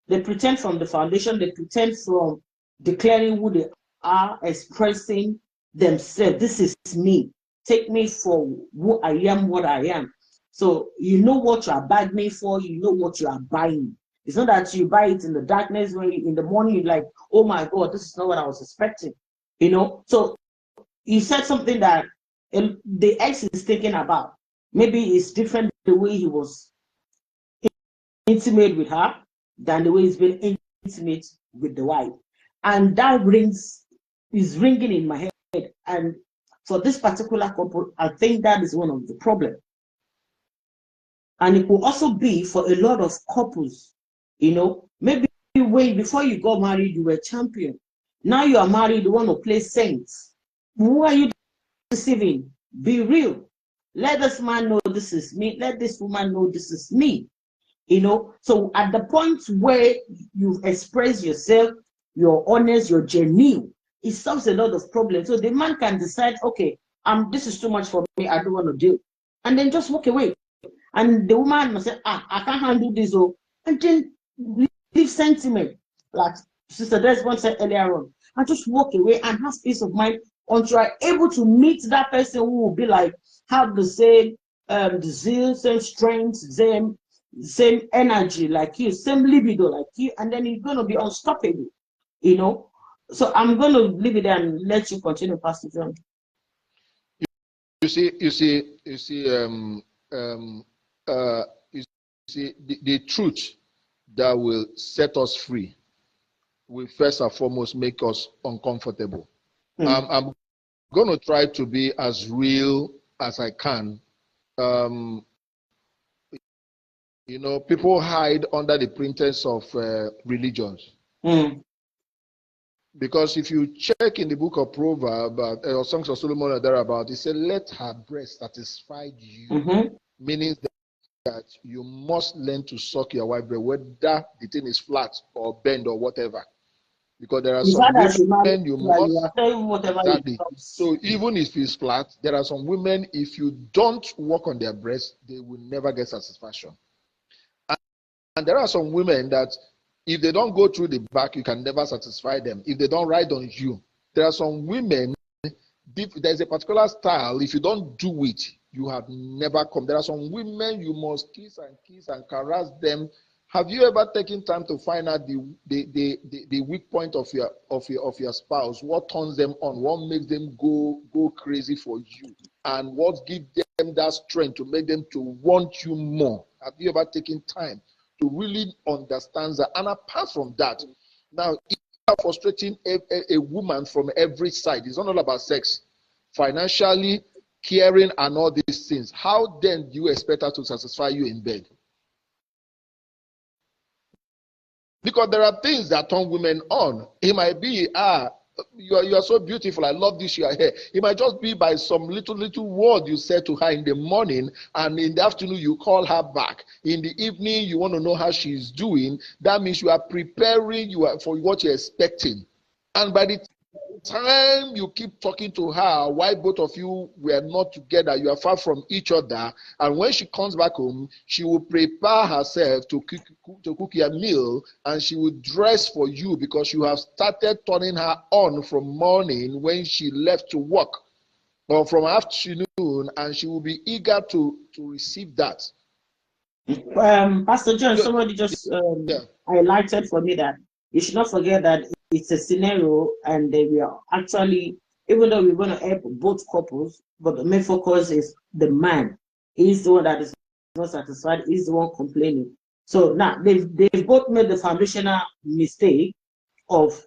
They pretend from the foundation, they pretend from declaring who they are, expressing themselves. This is me. Take me for who I am, what I am. So you know what you are bargaining for, you know what you are buying. It's not that you buy it in the darkness when in the morning you're like, oh my God, this is not what I was expecting. You know, so you said something that the ex is thinking about. Maybe it's different the way he was intimate with her than the way he's been intimate with the wife. And that is ringing in my head. And for this particular couple, I think that is one of the problems. And it will also be for a lot of couples, you know, maybe before you got married, you were champion. Now you are married, you want to play saints. Who are you deceiving? Be real. Let this man know this is me. Let this woman know this is me. You know, so at the point where you express yourself, you're honest, you're genuine, it solves a lot of problems. So the man can decide, okay, this is too much for me, I don't want to do, and then just walk away. And the woman must say, I can't handle this, and then leave sentiment, like Sister Desmond said earlier on, and just walk away and have peace of mind until you're able to meet that person who will be like, have the same zeal, same strength, same energy like you, same libido like you, and then you're going to be unstoppable, you know. So I'm going to leave it there and let you continue, Pastor John. You see, the truth that will set us free will first and foremost make us uncomfortable. I'm going to try to be as real as I can. You know, people hide under the pretense of religions. Because if you check in the book of Proverbs or Songs of Solomon or thereabout, it said, let her breast satisfy you. Meaning that you must learn to suck your wife breast, whether the thing is flat or bend or whatever. Because there are some women you must. Exactly. So even if it's flat, there are some women, if you don't work on their breast, they will never get satisfaction. And there are some women that if they don't go through the back, you can never satisfy them. If they don't ride on you, there are some women, there's a particular style, if you don't do it, you have never come. There are some women you must kiss and caress them. Have you ever taken time to find out the weak point of your spouse? What turns them on? What makes them go crazy for you? And what gives them that strength to make them to want you more? Have you ever taken time to really understand that? And apart from that, now if you are frustrating a woman from every side, it's not all about sex, financially, caring, and all these things. How then do you expect her to satisfy you in bed? Because there are things that turn women on. It might be, you are so beautiful, I love this your hair. It might just be by some little word you said to her in the morning, and in the afternoon you call her back. In the evening you want to know how she's doing. That means you are preparing for what you're expecting. And by the time you keep talking to her, why both of you were not together, you are far from each other, and when she comes back home, she will prepare herself to cook your meal, and she will dress for you because you have started turning her on from morning when she left to work, or from afternoon, and she will be eager to receive that. Pastor John, somebody just highlighted for me that you should not forget that it's a scenario, and we are actually, even though we're going to help both couples, but the main focus is the man. He's the one that is not satisfied. He's the one complaining. So now they've both made the foundational mistake of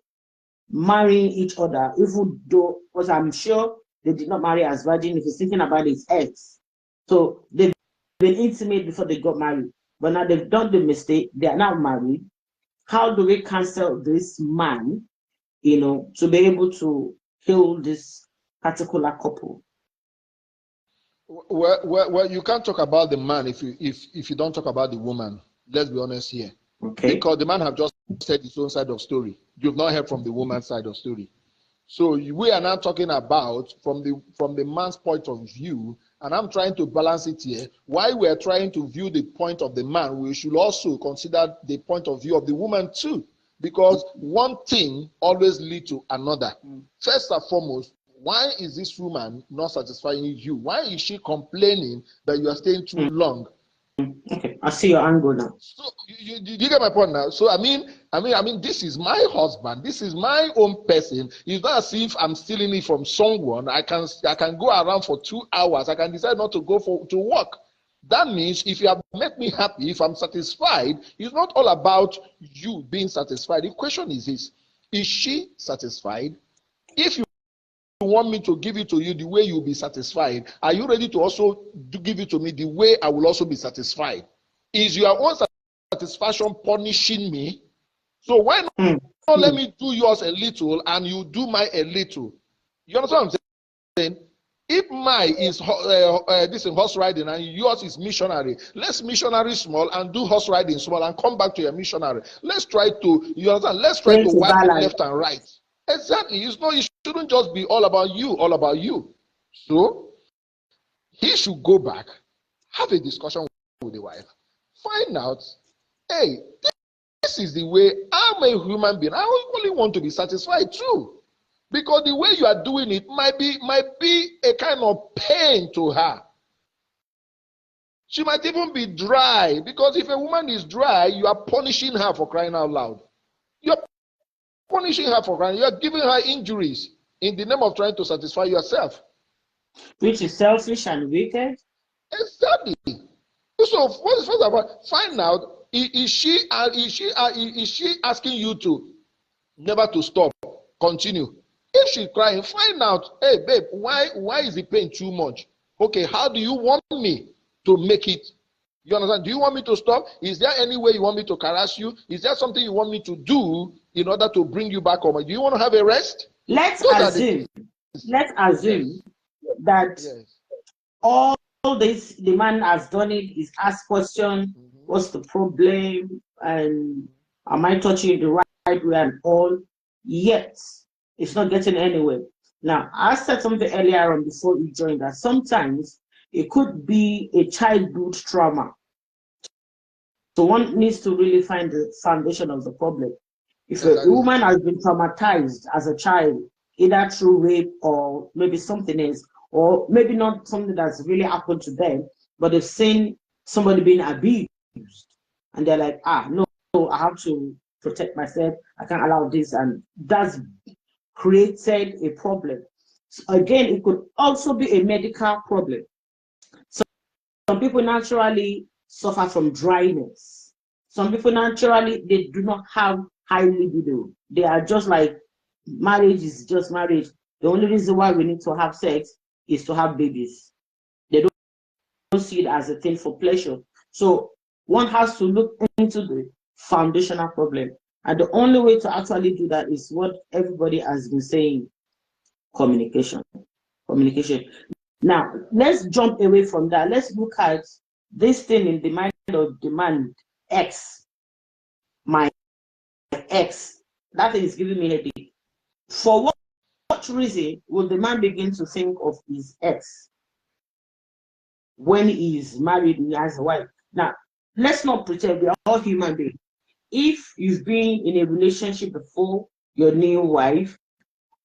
marrying each other, even though, because I'm sure they did not marry as virgin. If he's thinking about his ex, so they've been intimate before they got married, but now they've done the mistake. They are now married. How do we cancel this man, to be able to heal this particular couple? Well, you can't talk about the man if you don't talk about the woman. Let's be honest here. Okay. Because the man have just said his own side of story. You've not heard from the woman's side of story. So we are now talking about from the man's point of view, and I'm trying to balance it here. While we are trying to view the point of the man, we should also consider the point of view of the woman too, because one thing always leads to another. First and foremost, why is this woman not satisfying you? Why is she complaining that you are staying too long? Okay, I see your angle now. So you get my point now. So I mean, this is my husband. This is my own person. It's not as if I'm stealing it from someone. I can go around for 2 hours. I can decide not to go to work. That means if you have made me happy, if I'm satisfied, it's not all about you being satisfied. The question is this: is she satisfied? If you want me to give it to you the way you'll be satisfied, are you ready to also give it to me the way I will also be satisfied? Is your own satisfaction punishing me? So why not let me do yours a little and you do mine a little? You understand what I'm saying? If mine is this is horse riding and yours is missionary, let's missionary small and do horse riding small and come back to your missionary. Let's try to, you understand? Let's try to wipe left and right. Exactly. It shouldn't just be all about you. So he should go back, have a discussion with the wife, find out, hey, this is the way I'm a human being. I only want to be satisfied too. Because the way you are doing it might be a kind of pain to her. She might even be dry, because if a woman is dry, you are punishing her for crying out loud. You're punishing her for crying. You're giving her injuries in the name of trying to satisfy yourself, which is selfish and wicked. Exactly. So first of all, find out, is she asking you to never to stop, continue? If she's crying, find out, hey babe, why is the pain too much? Okay, how do you want me to make it? You understand? Do you want me to stop? Is there any way you want me to caress you? Is there something you want me to do in order to bring you back home? Do you want to have a rest? Let's assume that all this, the man has done it, he's asked question, what's the problem, and am I touching the right way and all, yet it's not getting anywhere. Now, I said something earlier on before you joined that sometimes it could be a childhood trauma. So one needs to really find the foundation of the problem. If a woman has been traumatized as a child, either through rape or maybe something else, or maybe not something that's really happened to them, but they've seen somebody being abused, and they're like, no, I have to protect myself, I can't allow this, and that's created a problem. So again, it could also be a medical problem. Some people naturally suffer from dryness. Some people naturally, they do not have high libido. They are just like, marriage is just marriage. The only reason why we need to have sex is to have babies. They don't see it as a thing for pleasure. So one has to look into the foundational problem. And the only way to actually do that is what everybody has been saying: communication. Communication. Now, let's jump away from that. Let's look at this thing in the mind of the man X. My ex. That thing is giving me a headache. For what what reason will the man begin to think of his ex when he is married and he has a wife? Now, let's not pretend we are all human beings. If you've been in a relationship before your new wife,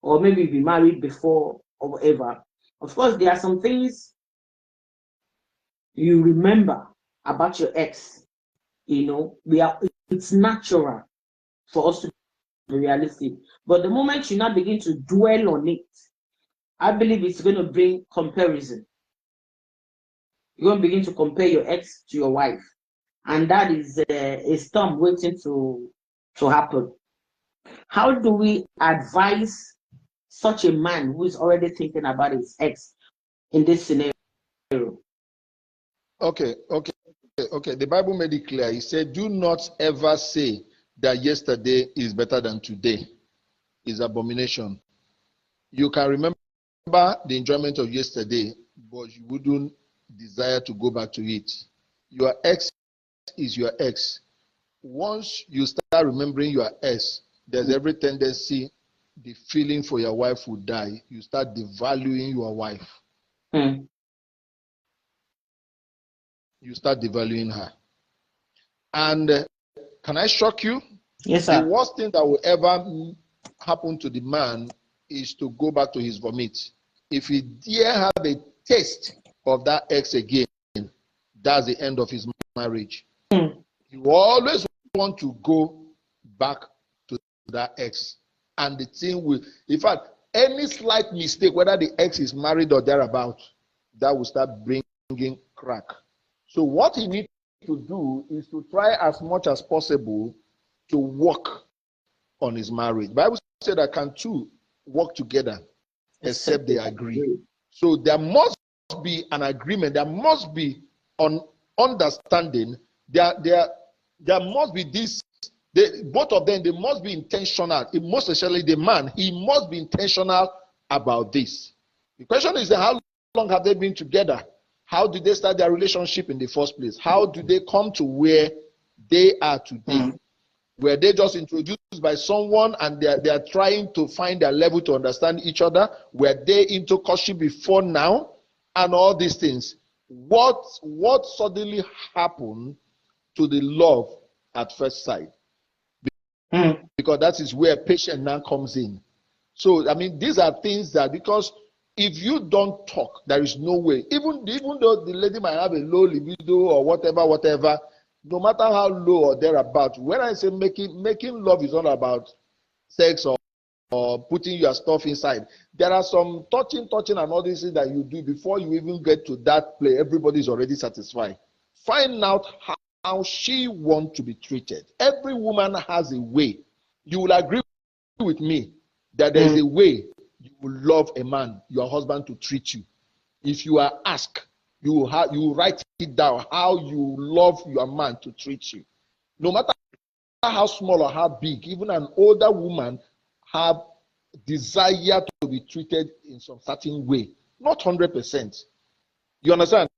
or maybe you've been married before or whatever, of course, there are some things you remember about your ex. It's natural for us to be realistic. But the moment you now begin to dwell on it, I believe it's going to bring comparison. You're going to begin to compare your ex to your wife. And that is a storm waiting to happen. How do we advise such a man who is already thinking about his ex in this scenario? Okay. The Bible made it clear. He said, do not ever say that yesterday is better than today. It's abomination. You can remember the enjoyment of yesterday, but you wouldn't desire to go back to it. Your ex is your ex. Once you start remembering your ex, there's every tendency the feeling for your wife will die. You start devaluing your wife. You start devaluing her. And can I shock you? Yes, sir. The worst thing that will ever happen to the man is to go back to his vomit. If he dare have a taste of that ex again, that's the end of his marriage. You always want to go back to that ex. And the thing will, in fact, any slight mistake, whether the ex is married or thereabout, that will start bringing crack. So what he needs to do is to try as much as possible to work on his marriage. The Bible said that can two work together except they agree. So there must be an agreement. There must be an understanding. There must be this. Both of them, they must be intentional. Most especially the man, he must be intentional about this. The question is, how long have they been together? How did they start their relationship in the first place? How do they come to where they are today? Were they just introduced by someone and they are trying to find their level to understand each other? Were they into courtship before now? And all these things. What suddenly happened to the love at first sight? Because that is where patience now comes in. So, I mean, these are things that, because if you don't talk, there is no way. Even though the lady might have a low libido or whatever, no matter how low or thereabout, when I say making love is not about sex or putting your stuff inside. There are some touching and all these things that you do before you even get to that play. Everybody is already satisfied. Find out how she wants to be treated. Every woman has a way. You will agree with me that there is a way you will love a man, your husband, to treat you. If you are asked, you will write it down how you love your man to treat you. No matter how small or how big, even an older woman have desire to be treated in some certain way. Not 100%. You understand?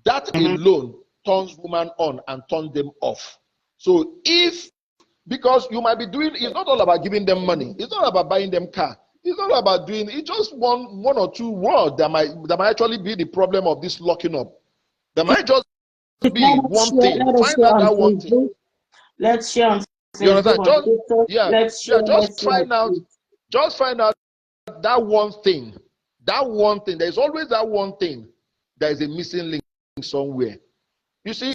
That alone turns women on and turns them off. So because you might be doing, it's not all about giving them money. It's not about buying them car. It's not about doing, it's just one or two words that might actually be the problem of this locking up. There might just be one thing. Find out that one thing. Let's share on Facebook. You understand? Just find out that one thing. That one thing. There's always that one thing. There is a missing link somewhere. You see,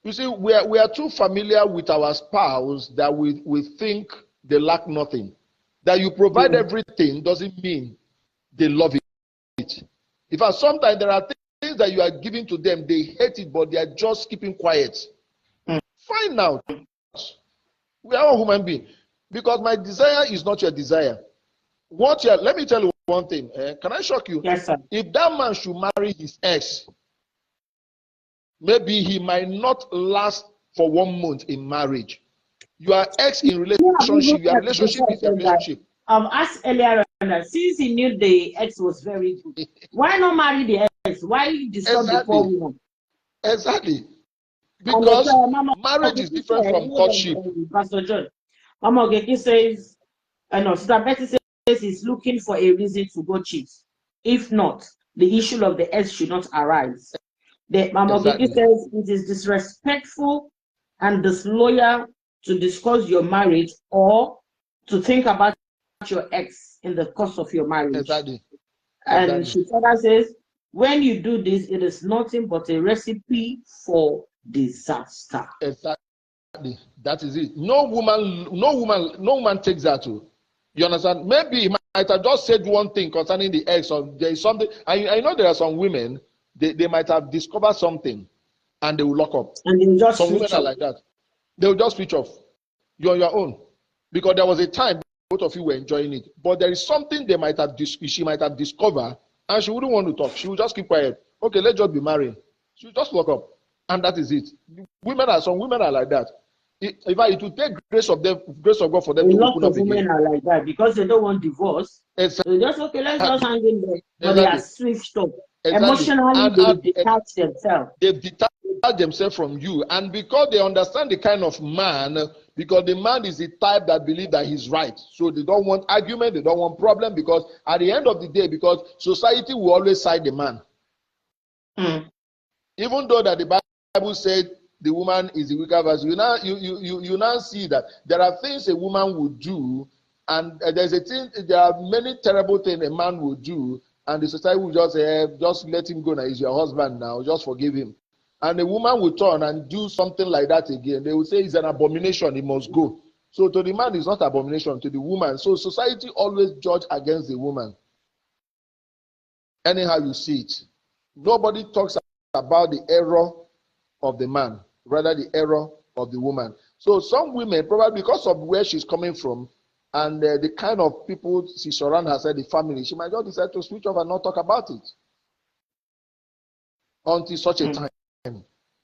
we are too familiar with our spouse that we think they lack nothing. That you provide everything doesn't mean they love it. In fact, sometimes there are things that you are giving to them, they hate it, but they are just keeping quiet. Find out. We are all human beings. Because my desire is not your desire. Let me tell you one thing. Can I shock you? Yes, sir. If that man should marry his ex, maybe he might not last for 1 month in marriage. Your ex in relationship, your relationship is a relationship. Asked earlier on, since he knew the ex was very good, why not marry the ex? Why disturb the poor woman? Exactly. Because marriage is different from courtship. Pastor John, Mama Ogeki says, no, Sister Betty says he's looking for a reason to go cheat. If not, the issue of the ex should not arise. The Mama Gigi says it is disrespectful and disloyal to discuss your marriage or to think about your ex in the course of your marriage. Exactly. And she further says, when you do this, it is nothing but a recipe for disaster. Exactly. That is it. No woman takes that too. You understand? Maybe he might have just said one thing concerning the ex, or there is something. I know there are some women, they might have discovered something and they will lock up. And they will just some women are like that. They will just switch off. You're on your own. Because there was a time both of you were enjoying it. But there is something she might have discovered, and she wouldn't want to talk. She will just keep quiet. Okay, let's just be married. She will just lock up. And that is it. Some women are like that. It will take grace of God for them to open up again. A lot of women are like that because they don't want divorce. Exactly. So just let's just hang in there. But they are switched up. Exactly. Emotionally, they've detached themselves. They've detached themselves from you, and because they understand the kind of man, because the man is the type that believes that he's right, so they don't want argument, they don't want problem, because at the end of the day, because society will always side the man. Even though that the Bible said the woman is the weaker verse, you now see that there are things a woman would do, and there are many terrible things a man would do, and the society will just say, just let him go now, he's your husband now, just forgive him. And the woman will turn and do something like that again. They will say it's an abomination, he must go. So to the man, it's not abomination, to the woman. So society always judge against the woman. Anyhow you see it. Nobody talks about the error of the man, rather the error of the woman. So some women, probably because of where she's coming from, and the kind of people she surrounds herself, the family, she might just decide to switch off and not talk about it until such a time.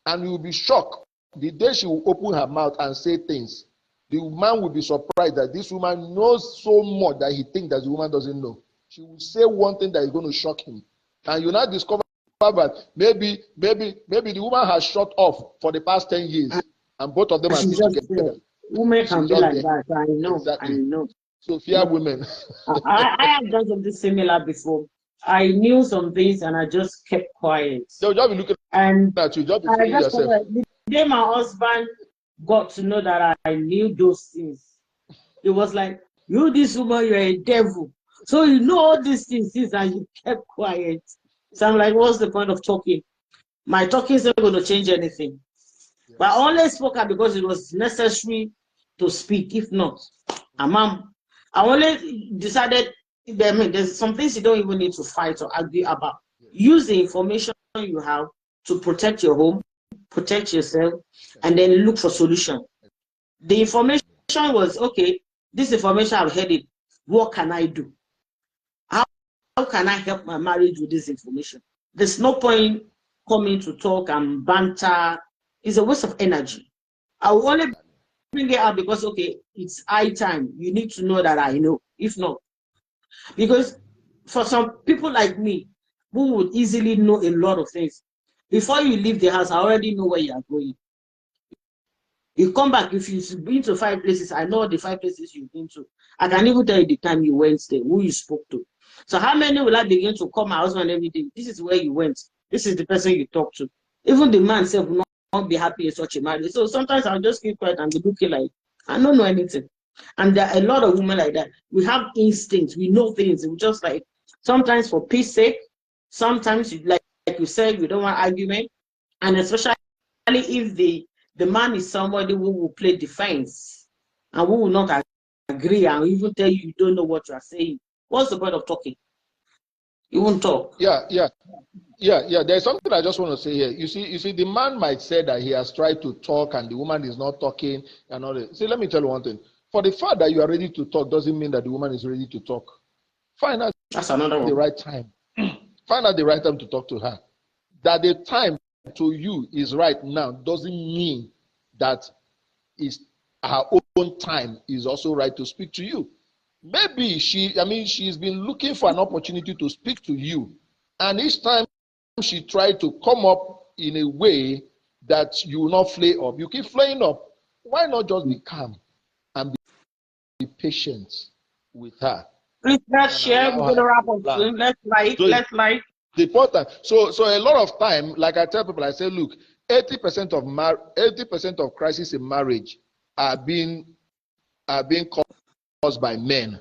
And you will be shocked the day she will open her mouth and say things. The man will be surprised that this woman knows so much that he thinks that the woman doesn't know. She will say one thing that is going to shock him, and you now discover that maybe the woman has shut off for the past 10 years, and both of them are still together. Women can be like that. I know. Exactly. I know. So fear women. I have done something similar before. I knew some things and I just kept quiet. They'll just be looking at you, just be feeling yourself. The day my husband got to know that I knew those things, it was like, you, this woman, you're a devil. So you know all these things and you kept quiet. So I'm like, what's the point of talking? My talking is not going to change anything. Yes. But I only spoke out because it was necessary to speak. If not, I only decided, there's some things you don't even need to fight or argue about. Use the information you have to protect your home, protect yourself, and then look for solution. The information was, okay, this information I've heard it. What can I do? How can I help my marriage with this information? There's no point coming to talk and banter. It's a waste of energy. I will only bring it up because, okay, it's high time. You need to know that I know. If not, because for some people like me, who would easily know a lot of things, before you leave the house, I already know where you are going. You come back, if you've been to 5 places, I know the 5 places you've been to. I can even tell you the time you went there, who you spoke to. So how many will I begin to call my husband every day? This is where you went. This is the person you talked to. Even the man self will not be happy in such a marriage. So sometimes I'll just keep quiet and be looking like, I don't know anything. And there are a lot of women like that. We have instincts. We know things. We just like, sometimes for peace sake, sometimes like you said, we don't want argument. And especially if the man is somebody who will play defense and who will not agree and even tell you don't know what you are saying. What's the point of talking? You won't talk. Yeah. There's something I just want to say here. You see, the man might say that he has tried to talk and the woman is not talking and all that. See, let me tell you one thing. For the fact that you are ready to talk doesn't mean that the woman is ready to talk. Find out the right time. Find out the right time to talk to her. That the time to you is right now doesn't mean that her own time is also right to speak to you. Maybe she's been looking for an opportunity to speak to you. And each time she tried to come up in a way that you will not flare up. You keep flaring up. Why not just be calm and be patient with her? Please, let's and share. We're allow going to her wrap to up plan. soon. Let's like. So Let's like. the important. So a lot of time, like I tell people, I say, look, 80% of 80% of crises in marriage are being caused by men.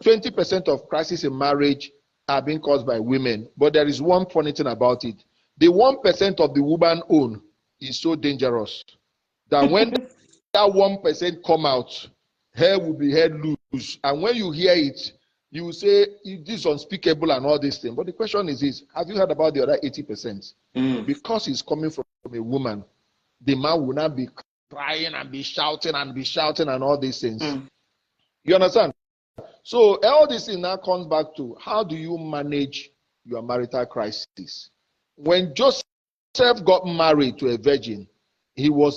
20% of crises in marriage are being caused by women. But there is one funny thing about it. The 1% of the woman own is so dangerous that when that 1% come out, hair will be head loose. And when you hear it, you will say, this is unspeakable and all these things. But the question is this, have you heard about the other 80%? Because it's coming from a woman, the man will not be crying and be shouting and all these things. You understand? So all this thing now comes back to, how do you manage your marital crisis? When Joseph got married to a virgin, he went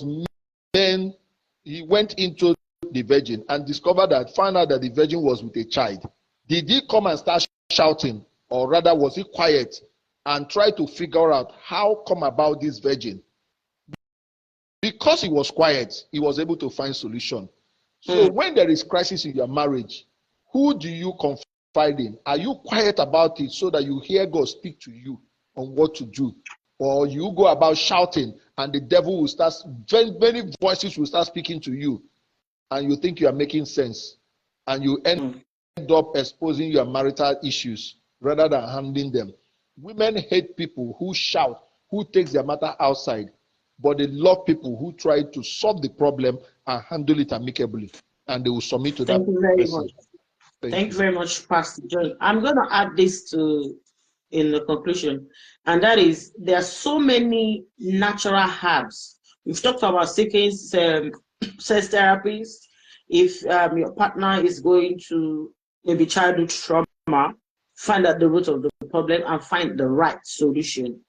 into the virgin and found out that the virgin was with a child. Did he come and start shouting, or rather was he quiet and try to figure out how come about this virgin? Because he was quiet, he was able to find solution. So when there is crisis in your marriage, who do you confide in? Are you quiet about it so that you hear God speak to you on what to do? Or you go about shouting and the devil will start, many voices will start speaking to you, and you think you are making sense, and you end up exposing your marital issues rather than handling them. Women hate people who shout, who takes their matter outside, but they love people who try to solve the problem and handle it amicably, and they will submit to that Thank you very person. much. Thank you very much, Pastor John. I'm going to add this in the conclusion, and that is, there are so many natural herbs. We've talked about seeking sex therapies. If your partner is going to maybe childhood trauma, find out the root of the problem and find the right solution.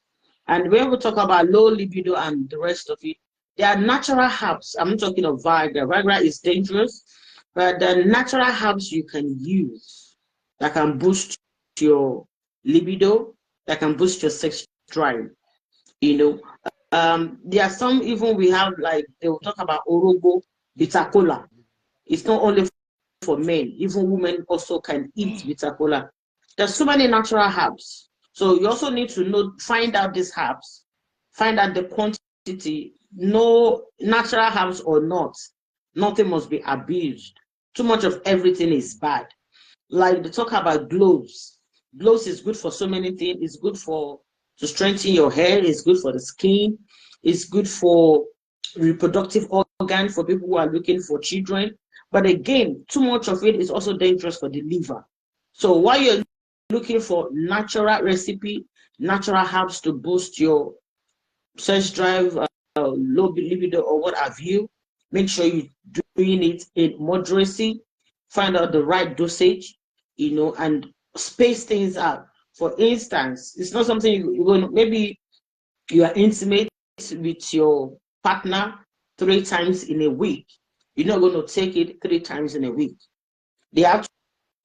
And when we talk about low libido and the rest of it, there are natural herbs. I'm not talking of Viagra. Viagra is dangerous, but the natural herbs you can use that can boost your libido, that can boost your sex drive. You know, there are some, even we have, like they will talk about orogo, bitter kola. It's not only for men, even women also can eat bitter kola. There's so many natural herbs. So you also need to find out these herbs, find out the quantity. No, natural herbs or not, nothing must be abused. Too much of everything is bad. Like they talk about cloves. Cloves is good for so many things. It's good to strengthen your hair. It's good for the skin. It's good for reproductive organ for people who are looking for children. But again, too much of it is also dangerous for the liver. So while you're looking for natural recipe, natural herbs to boost your sex drive, low libido, or what have you, make sure you're doing it in moderacy. Find out the right dosage, and space things out. For instance, it's not something you're going to, maybe you are intimate with your partner 3 times in a week. You're not going to take it 3 times in a week. They have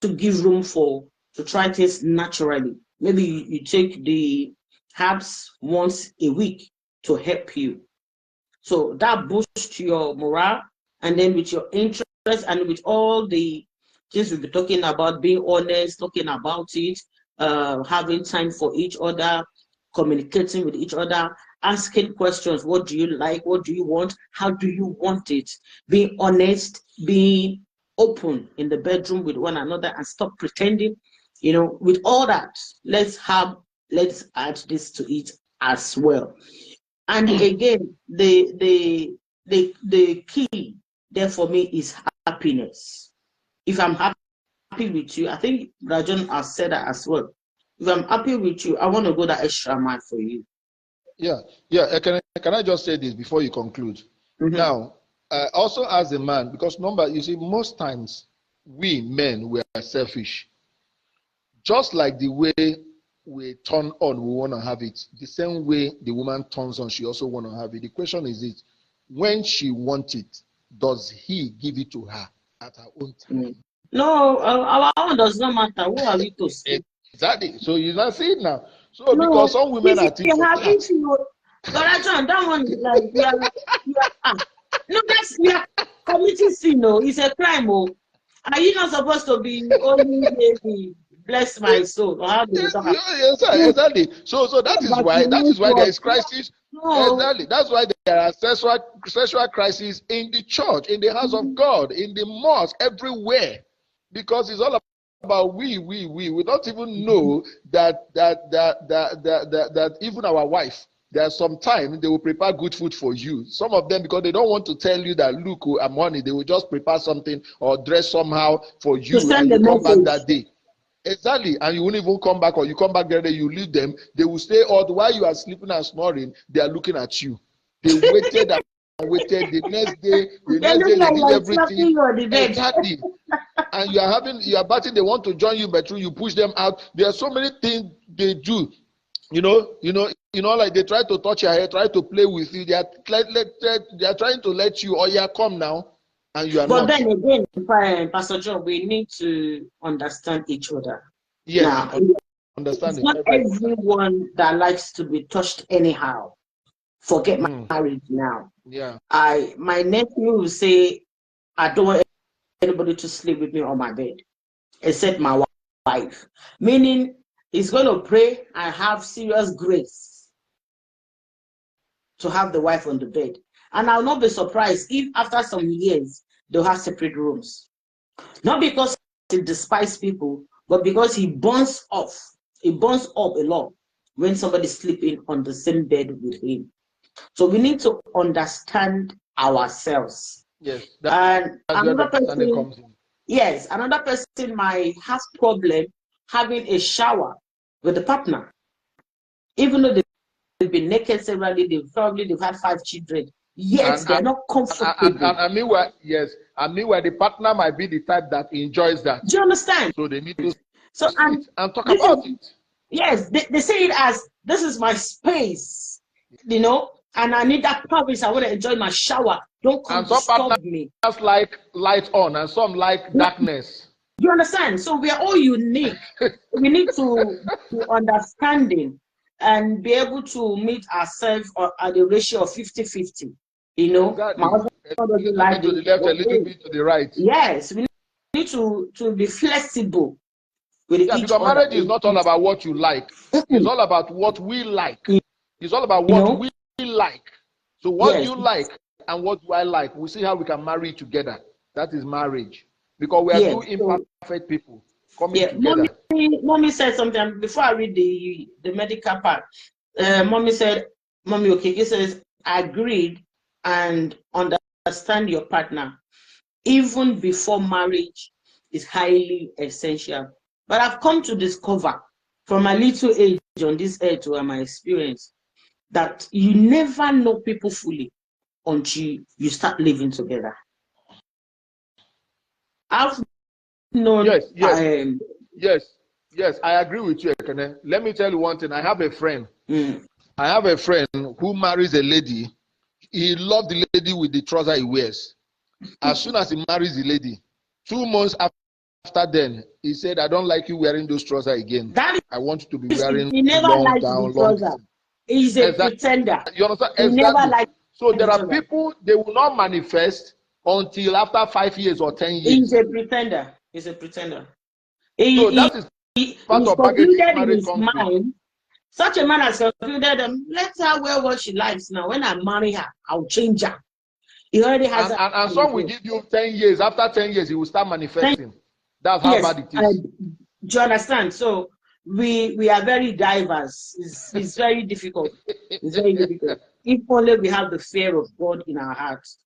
to give room to try things naturally. Maybe you take the herbs once a week to help you. So that boosts your morale, and then with your interest and with all the things we'll be talking about, being honest, talking about it, having time for each other, communicating with each other, asking questions. What do you like? What do you want? How do you want it? Being honest, being open in the bedroom with one another, and stop pretending. With all that, let's add this to it as well. And again, the key there for me is happiness. If I'm happy with you, I think Rajan has said that as well. If I'm happy with you, I want to go that extra mile for you. Yeah. Can I just say this before you conclude? Now, also as a man, because you see, most times we men, we are selfish. Just like the way we turn on, we want to have it. The same way the woman turns on, she also want to have it. The question is this: when she wants it, does he give it to her at her own time? No, our own does not matter. Who are we to say? Exactly. So you not see it now. So no, because some women are thinking, but John, that one is like we are no, we are committing sin. No, it's a crime. Are you not supposed to be only baby? Bless my soul. Or how do you talk about? Yes, exactly. So that is why there is crisis. No. Exactly. That's why there are sexual crises in the church, in the house of God, in the mosque, everywhere, because it's all about we. We don't even know that even our wife. There's some time they will prepare good food for you. Some of them, because they don't want to tell you that, look, I'm money, they will just prepare something or dress somehow for you, and you come back that day. Exactly, and you won't even come back, or you come back the other day, you leave them. They will stay out while you are sleeping and snoring. They are looking at you. They waited and waited. The next day they did everything. Exactly, and you are batting. They want to join you, but you push them out. There are so many things they do. You know, like they try to touch your hair, try to play with you. They are trying to let you, or come now, and you are but not. Then again, Pastor John, we need to understand each other. Yes, now, understanding. It's not everyone that likes to be touched anyhow. Forget marriage now. Yeah. My nephew will say, I don't want anybody to sleep with me on my bed, except my wife. Meaning, he's going to pray and have serious grace to have the wife on the bed. And I'll not be surprised if after some years, they'll have separate rooms. Not because he despises people, but because he burns up a lot when somebody's sleeping on the same bed with him. So we need to understand ourselves. Yes. And another person, yes, another person might have problem having a shower with the partner, even though they've been naked severally. They've had 5 children. Yet they're not comfortable. And meanwhile, yes, and meanwhile the partner might be the type that enjoys that. Do you understand? So they need to and talk about it. Yes, they say it as, this is my space, and I need that privacy. I want to enjoy my shower. Don't come disturb me. Just like light on, and some like darkness. You understand? So we are all unique. We need to understanding and be able to meet ourselves at the ratio of 50-50. Exactly. My husband doesn't like to the left, a little bit to the right. Yes, we need to be flexible with each because marriage is not all about what you like. It's all about what we like. It's all about what we like. So what you like and what do I like? We see how we can marry together. That is marriage. Because we are two imperfect people coming together. Mommy said something before I read the medical part. Mommy Okeke says, agreed and understand your partner even before marriage is highly essential. But I've come to discover from my little age on this earth, to my experience, that you never know people fully until you start living together. I've known. Yes, I agree with you, Ekene. Let me tell you one thing. I have a friend. I have a friend who marries a lady. He loves the lady with the trouser he wears. As soon as he marries the lady, 2 months after then, he said, I don't like you wearing those trousers again. I want you to be wearing long down, long. He's a pretender. You understand? He never liked. So there are people, they will not manifest until after 5 years or 10 years. He's a pretender. He's a pretender. So that is part of marriage mind. Such a man has concluded, let her wear what she likes now. When I marry her, I'll change her. He already has and some will give you 10 years. After 10 years, he will start manifesting. That's how bad it is. Do you understand? So we are very diverse. It's very difficult. It's very difficult. If only we have the fear of God in our hearts.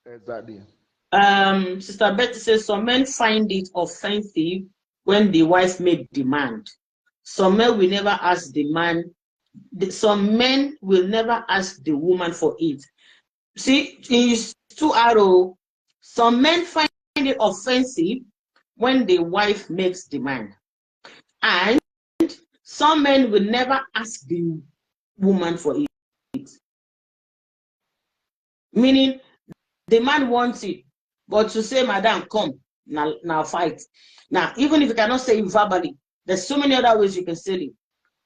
Exactly. Sister Betty says, some men find it offensive when the wife made demand. Some men will never ask the man. Some men will never ask the woman for it. See, it's too arrow. Some men find it offensive when the wife makes demand. And some men will never ask the woman for it. Meaning, the man wants it, but to say, Madam, come, now fight. Now, even if you cannot say it verbally, there's so many other ways you can say it.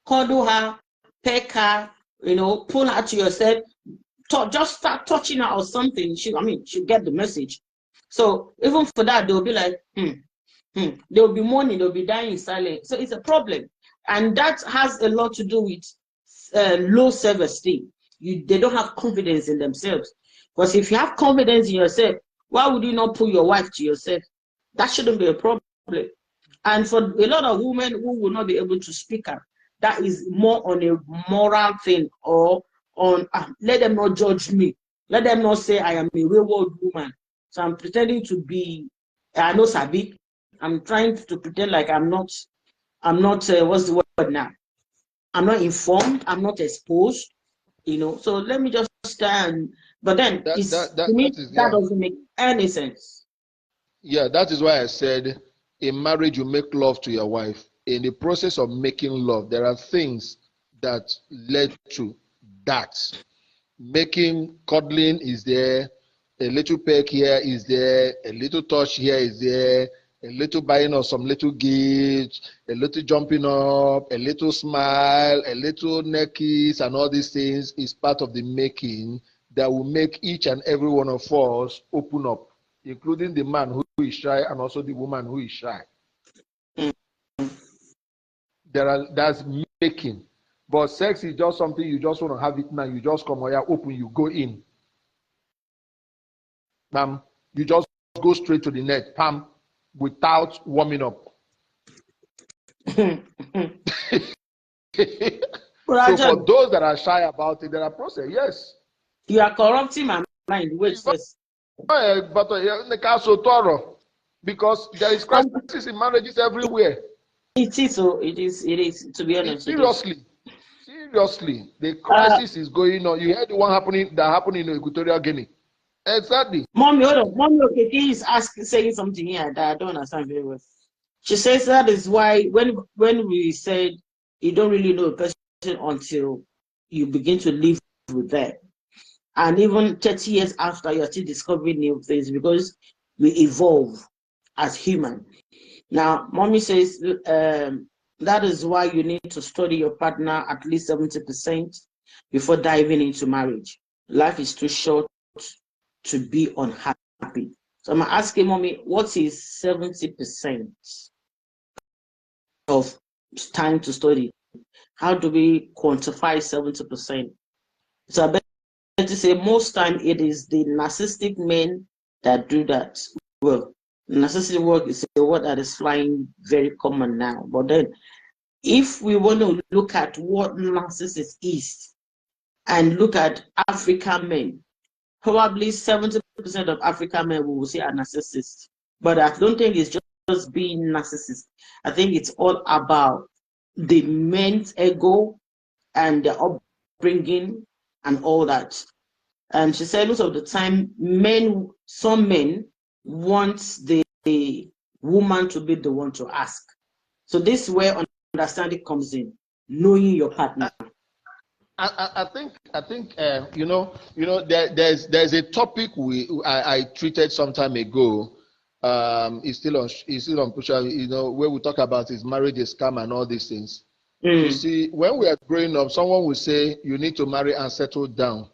Cuddle her, peck her, pull her to yourself, just start touching her or something. She'll get the message. So even for that, they'll be like, they'll be mourning, they'll be dying in silence. So it's a problem. And that has a lot to do with low self-esteem. They don't have confidence in themselves. Because if you have confidence in yourself, why would you not put your wife to yourself? That shouldn't be a problem. And for a lot of women who will not be able to speak up, that is more on a moral thing, or on, let them not judge me. Let them not say I am a wayward woman. So I'm pretending to be, I know Sabi. I'm trying to pretend like I'm not, what's the word now? I'm not informed, I'm not exposed, So let me just stand. But then, to me, that doesn't make any sense. Yeah, that is why I said in marriage, you make love to your wife. In the process of making love, there are things that led to that. Making, cuddling is there, a little peck here is there, a little touch here is there, a little buying of some little gifts, a little jumping up, a little smile, a little neck kiss, and all these things is part of the making that will make each and every one of us open up, including the man who is shy and also the woman who is shy. That's making. But sex is just something you just want to have it now. You just come here, open, you go in. Pam, you just go straight to the net, pam, without warming up. So for those that are shy about it, there are process. Yes. You are corrupting my mind. Wait first. But the castle thorough, because there is crisis in marriages everywhere. It is so. It is. To be honest. Seriously, the crisis is going on. You heard the one that happened in Equatorial Guinea. Exactly. Mommy, hold on. Mommy Okeke is saying something here that I don't understand very well. She says that is why when we said you don't really know a person until you begin to live with them, and even 30 years after, you're still discovering new things because we evolve as human. Now, Mommy says that is why you need to study your partner at least 70% before diving into marriage. Life is too short to be unhappy. So I'm asking Mommy, what is 70% of time to study? How do we quantify 70%? So I bet to say most time it is the narcissistic men that do that. Well, narcissistic work is a word that is flying very common now. But then if we want to look at what narcissist is and look at African men, probably 70% of African men will say are narcissists. But I don't think it's just being narcissist. I think it's all about the men's ego and the upbringing and all that. And she said most of the time, some men want the woman to be the one to ask. So this is where understanding comes in, knowing your partner. I think there's a topic I treated some time ago. It's still on push, where we talk about is marriage, is scam, and all these things. You see, when we are growing up, someone will say you need to marry and settle down,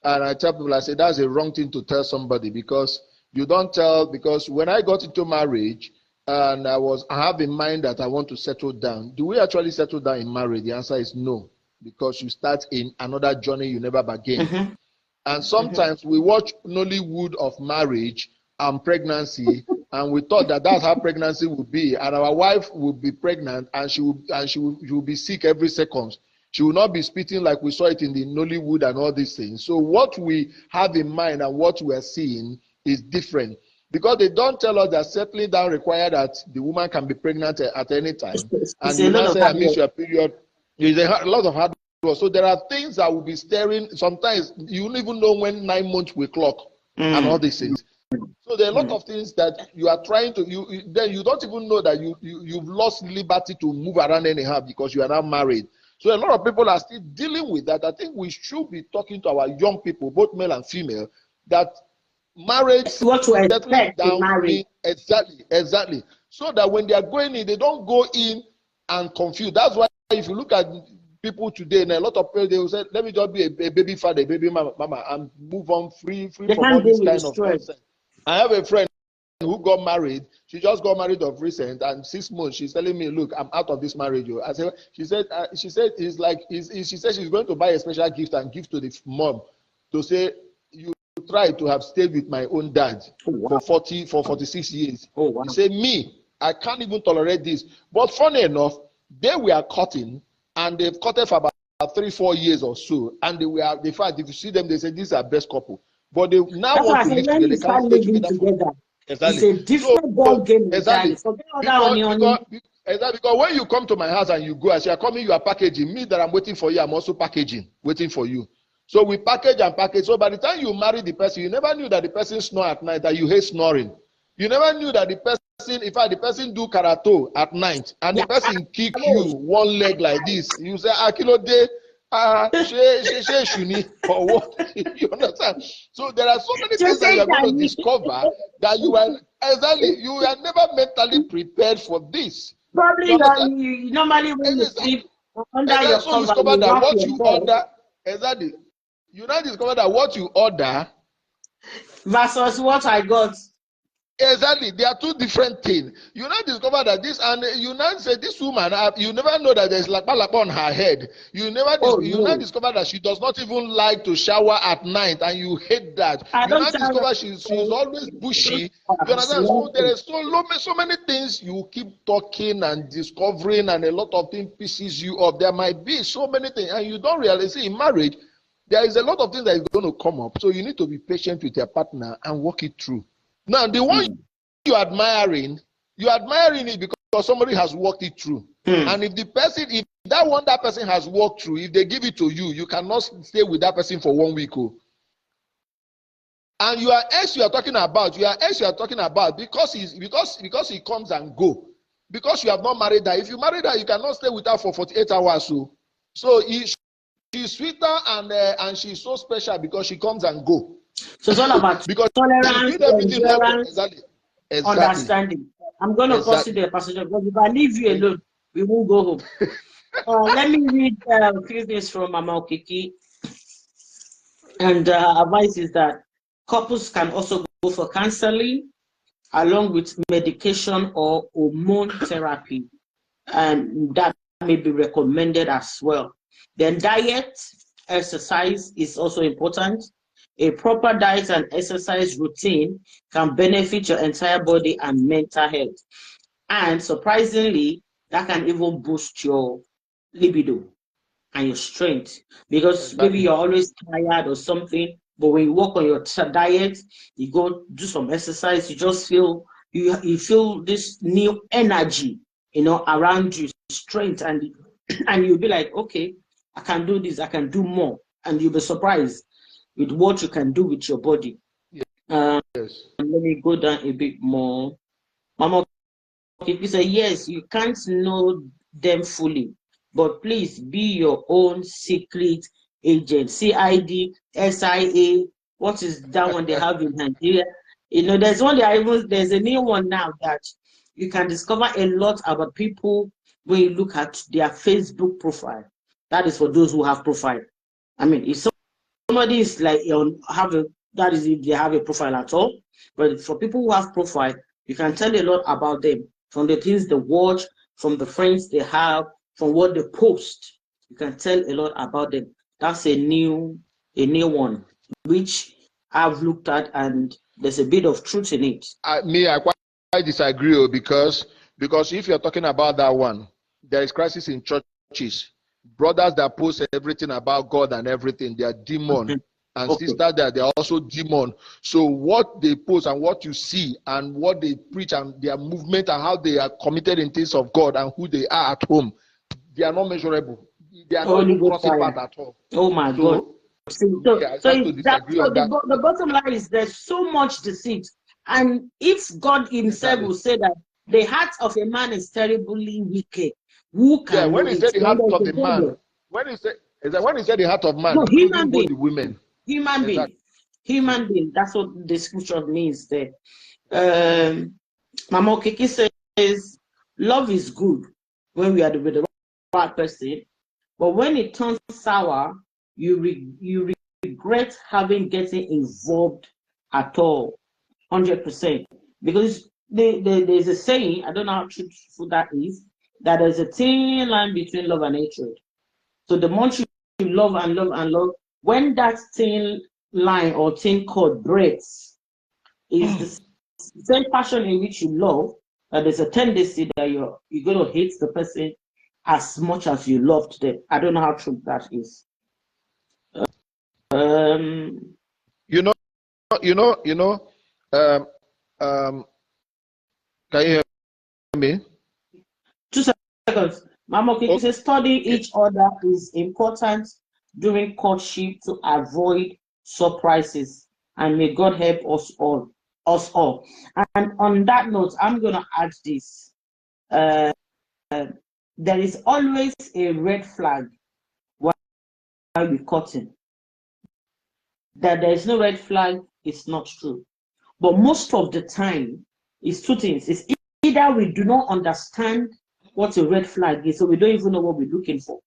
and I tell people, I say that's a wrong thing to tell somebody, because you don't tell. Because when I got into marriage and I have in mind that I want to settle down, do we actually settle down in marriage? The answer is no. Because you start in another journey you never began. And sometimes we watch Nollywood of marriage and pregnancy, and we thought that that's how pregnancy would be, and our wife would be pregnant and she will be sick every second. She will not be spitting like we saw it in the Nollywood and all these things. So what we have in mind and what we are seeing is different, because they don't tell us that settling down requires that the woman can be pregnant at any time. And you now say, I miss your period. There's a lot of hard work. So there are things that will be staring. Sometimes you don't even know when 9 months will clock and all these things. So there are a lot of things that you are trying to, then you don't even know that you've lost liberty to move around anyhow because you are now married. So a lot of people are still dealing with that. I think we should be talking to our young people, both male and female, that marriage, what to expect down, marriage. Exactly. So that when they are going in, they don't go in and confused. That's why if you look at people today, and a lot of people, they will say, let me just be a baby father, a baby mama, and move on free from all this kind of nonsense. I have a friend who got married, she just got married of recent, and 6 months she's telling me, look, I'm out of this marriage. I said, she said it's like, she said she's going to buy a special gift and give to the mom to say, you try to have stayed with my own dad for 46 years. He said, me, I can't even tolerate this. But funny enough, they were cutting, and they've cutted for about 3-4 years or so, and they fact, if you see them, they say these are best couple. But they now want to live together. They can't stay together. Exactly. It's a different ball game. Exactly. Because when you come to my house and you go, as you are coming, you are packaging. Me that I'm waiting for you, I'm also packaging, waiting for you. So we package and package. So by the time you marry the person, you never knew that the person snore at night, that you hate snoring. You never knew that the person, in fact, the person do karate at night, and the person kick you one leg like this. You say, Akilo de, shuni, or what? You understand? So there are so many things that you are going to discover that you are never mentally prepared for this. Probably you normally when you sleep under your cover, discover that what you order, exactly. You now discover that what you order versus what I got. Exactly, they are two different things. You now discover that this, and you now say this woman, you never know that there's lapa on her head. You now discover that she does not even like to shower at night, and you hate that. You now discover she's always bushy. You understand? So there is so many things you keep talking and discovering, and a lot of things pisses you off. There might be so many things, and you don't realize. See, in marriage, there is a lot of things that is going to come up. So you need to be patient with your partner and work it through. Now, the one you're admiring it because somebody has worked it through. And if that person has worked through, if they give it to you, you cannot stay with that person for 1 week. And your ex you are talking about because he comes and go. Because you have not married her. If you married her, you cannot stay with her for 48 hours. So she's sweeter and she's so special because she comes and go. So it's all about because tolerance, endurance, understanding. I'm going to consider passenger because if I leave you alone, we won't go home. Let me read a few things from Mama Okiki. And advice is that couples can also go for counseling along with medication or hormone therapy, and that may be recommended as well. Then diet, exercise is also important. A proper diet and exercise routine can benefit your entire body and mental health. And surprisingly, that can even boost your libido and your strength. Because maybe you're always tired or something, but when you work on your diet, you go do some exercise, you just feel, you feel this new energy, around you, strength, and you'll be like, okay, I can do this, I can do more. And you'll be surprised with what you can do with your body. Yes. Let me go down a bit more. Mama, if you say yes, you can't know them fully, but please be your own secret agent. CID, SIA, what is that one they have in Nigeria? There's a new one now that you can discover a lot about people when you look at their Facebook profile. That is for those who have profile. I mean, if somebody is like that is if they have a profile at all. But for people who have profile, you can tell a lot about them from the things they watch, from the friends they have, from what they post. You can tell a lot about them. That's a new one, which I've looked at, and there's a bit of truth in it. I quite disagree because if you're talking about that one, there is crisis in churches. Brothers that post everything about God and everything, they are demon. And sisters that they are also demon. So what they post and what you see and what they preach and their movement and how they are committed in things of God and who they are at home, they are not measurable. They are not crossing path at all. Oh my God. The bottom line is there's so much deceit. And if God himself will say that the heart of a man is terribly wicked, who can when he said the heart of the man, when he said the heart of man, human being, the women. Human being, that's what the scripture means there. Mama Okiki says, love is good when we are with the right person, but when it turns sour, you regret getting involved at all. 100%. Because there's a saying, I don't know how truthful that is, that there's a thin line between love and hatred. So the more you love and love and love, when that thin line or thin cord breaks, is the same passion in which you love, that there's a tendency that you're going to hate the person as much as you loved them. I don't know how true that is. You know, can you hear me? 2 seconds. Mama, okay, okay. Studying each other is important during courtship to avoid surprises, and may God help us all. And on that note, I'm going to add this. There is always a red flag while we're cutting. That there is no red flag is not true. But most of the time, it's two things. It's either we do not understand what a red flag is, so we don't even know what we're looking for.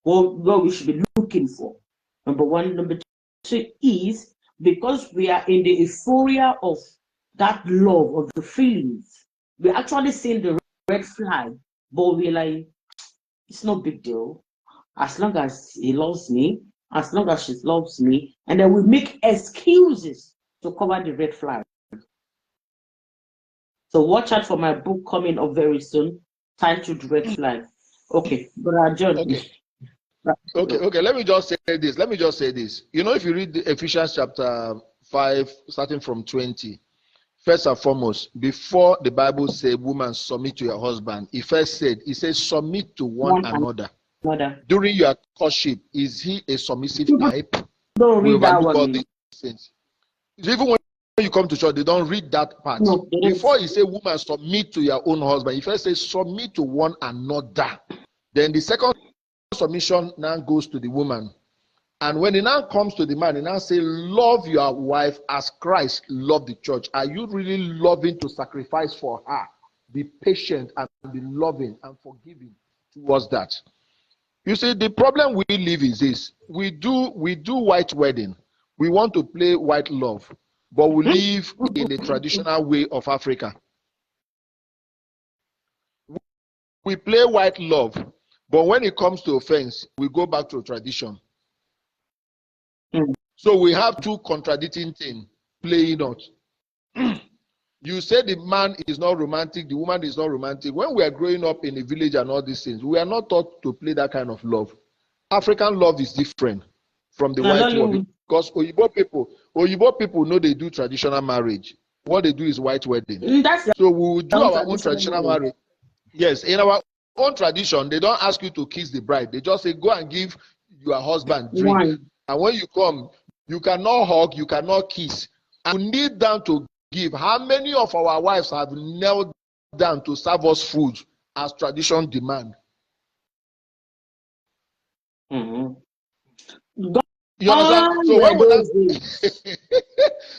What we should be looking for. Number one. Number two is because we are in the euphoria of that love, of the feelings. We're actually seeing the red flag, but we're like, it's no big deal. As long as he loves me, as long as she loves me, and then we make excuses to cover the red flag. So watch out for my book coming up very soon, titled Red Flag. Okay, Brother John. Okay. Let me just say this. You know, if you read the Ephesians chapter 5, starting from 20, first and foremost, before the Bible says, woman, submit to your husband, it says, submit to one another. During your courtship, is he a submissive type? Don't read that one. Even when you come to church, they don't read that part. No, before he says, woman, submit to your own husband, he first says, submit to one another. Then the second submission now goes to the woman. And when it now comes to the man, it now says, love your wife as Christ loved the church. Are you really loving to sacrifice for her? Be patient and be loving and forgiving towards that. You see, the problem we live is this. We do white wedding. We want to play white love, but we live in the traditional way of Africa. We play white love, but when it comes to offense, we go back to tradition. So we have two contradicting things playing out. You say the man is not romantic, the woman is not romantic. When we are growing up in the village and all these things, we are not taught to play that kind of love. African love is different from the white love. Because Oyibo people know they do traditional marriage. What they do is white wedding. So we will do our own traditional marriage. Yes, in our own tradition, they don't ask you to kiss the bride. They just say, go and give your husband drink. Wine. And when you come, you cannot hug, you cannot kiss. And you kneel down to give. How many of our wives have knelt down to serve us food as tradition demand? You understand?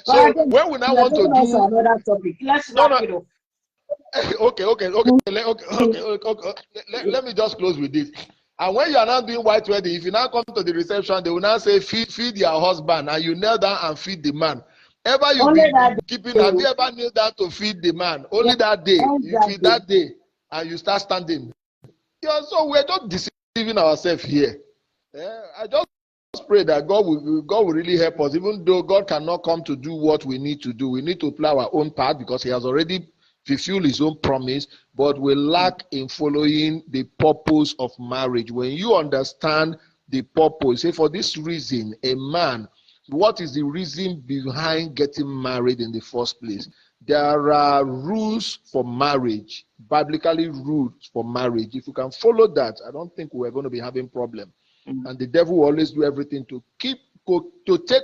So when we now want to do another topic, let's wrap it up. Okay. Let me just close with this. And when you are now doing white wedding, if you now come to the reception, they will now say, feed your husband, and you kneel down and feed the man. Have you ever kneeled down to feed the man? Only that day, you feed that day, and you start standing. So we're just deceiving ourselves here. I just pray that God will really help us, even though God cannot come to do what we need to do. We need to play our own part because he has already fulfilled his own promise, but we lack in following the purpose of marriage. When you understand the purpose, say for this reason, a man, what is the reason behind getting married in the first place? There are rules for marriage, biblically rules for marriage. If you can follow that, I don't think we're going to be having problem. And the devil will always do everything to take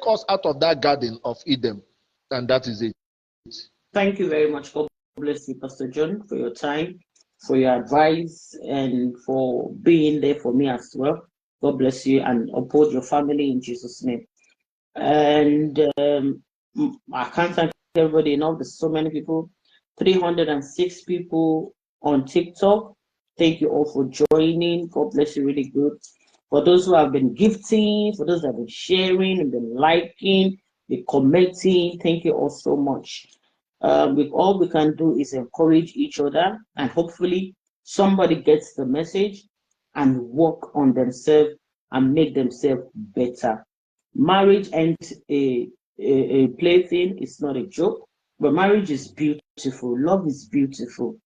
us out of that garden of Eden. And that is it. Thank you very much. God bless you, Pastor John, for your time, for your advice, and for being there for me as well. God bless you and uphold your family in Jesus' name. And I can't thank everybody enough. There's so many people, 306 people on TikTok. Thank you all for joining. God bless you, really good. For those who have been gifting, for those that have been sharing and been liking, the commenting. Thank you all so much. All we can do is encourage each other, and hopefully somebody gets the message and work on themselves and make themselves better. Marriage ain't a plaything. It's not a joke, but marriage is beautiful. Love is beautiful.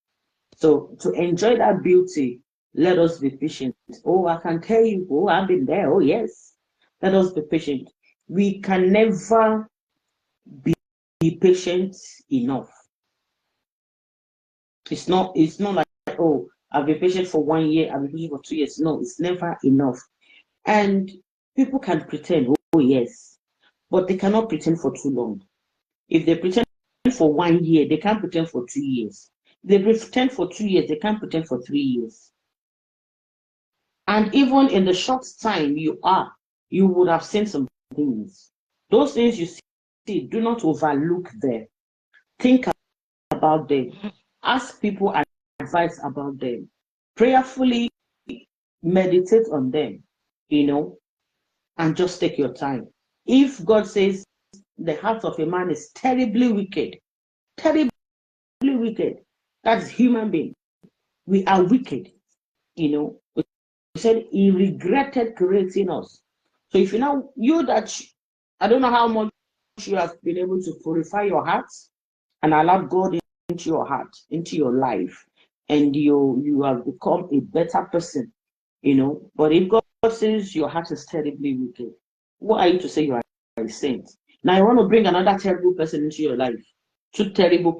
So to enjoy that beauty, let us be patient. Oh, I can tell you, oh, I've been there. Oh, yes. Let us be patient. We can never be patient enough. It's not like, oh, I've been patient for 1 year, I've been patient for 2 years. No, it's never enough. And people can pretend, oh, yes, but they cannot pretend for too long. If they pretend for 1 year, they can't pretend for 2 years. If they pretend for 2 years, they can't pretend for 3 years. And even in the short time you would have seen some things. Those things you see, do not overlook them. Think about them. Ask people advice about them. Prayerfully meditate on them, and just take your time. If God says the heart of a man is terribly wicked, that's human being. We are wicked, We said he regretted creating us. So if I don't know how much you have been able to purify your heart and allow God into your heart, into your life, and you have become a better person, But if God says your heart is terribly wicked, what are you to say you are a saint? Now you want to bring another terrible person into your life, two terrible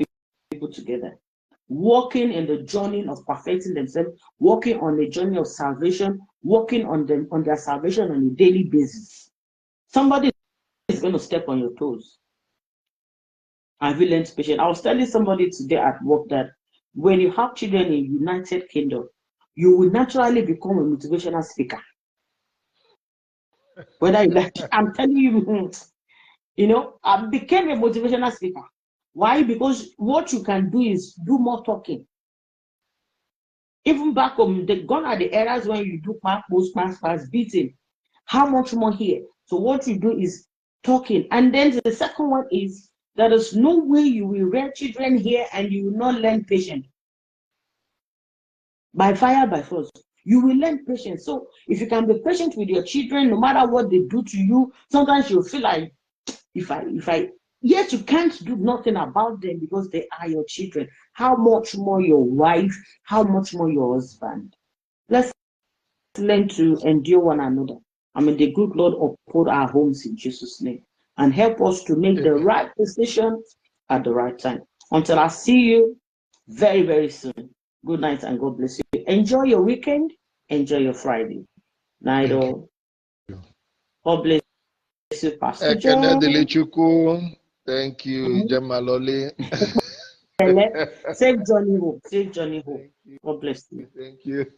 people together, walking in the journey of perfecting themselves, walking on the journey of salvation, working on their salvation on a daily basis. Somebody is going to step on your toes. Have you learned patience? I was telling somebody today at work that when you have children in United Kingdom, you will naturally become a motivational speaker. Whether you like it, I'm telling you, I became a motivational speaker. Why? Because what you can do is do more talking. Even back home, gone are the eras when you do pass, beating. How much more here? So what you do is talking. And then the second one is, there is no way you will rear children here and you will not learn patience. By fire, by force. You will learn patience. So if you can be patient with your children, no matter what they do to you, sometimes you'll feel like, yet you can't do nothing about them because they are your children. How much more your wife? How much more your husband? Let's learn to endure one another. The good Lord uphold our homes in Jesus' name and help us to make the right decision at the right time. Until I see you very, very soon. Good night and God bless you. Enjoy your weekend. Enjoy your Friday. Night all. God bless you, Pastor John. Thank you, Jamalole. Save Johnny Hope. Save Johnny Hope. God bless you. Thank you.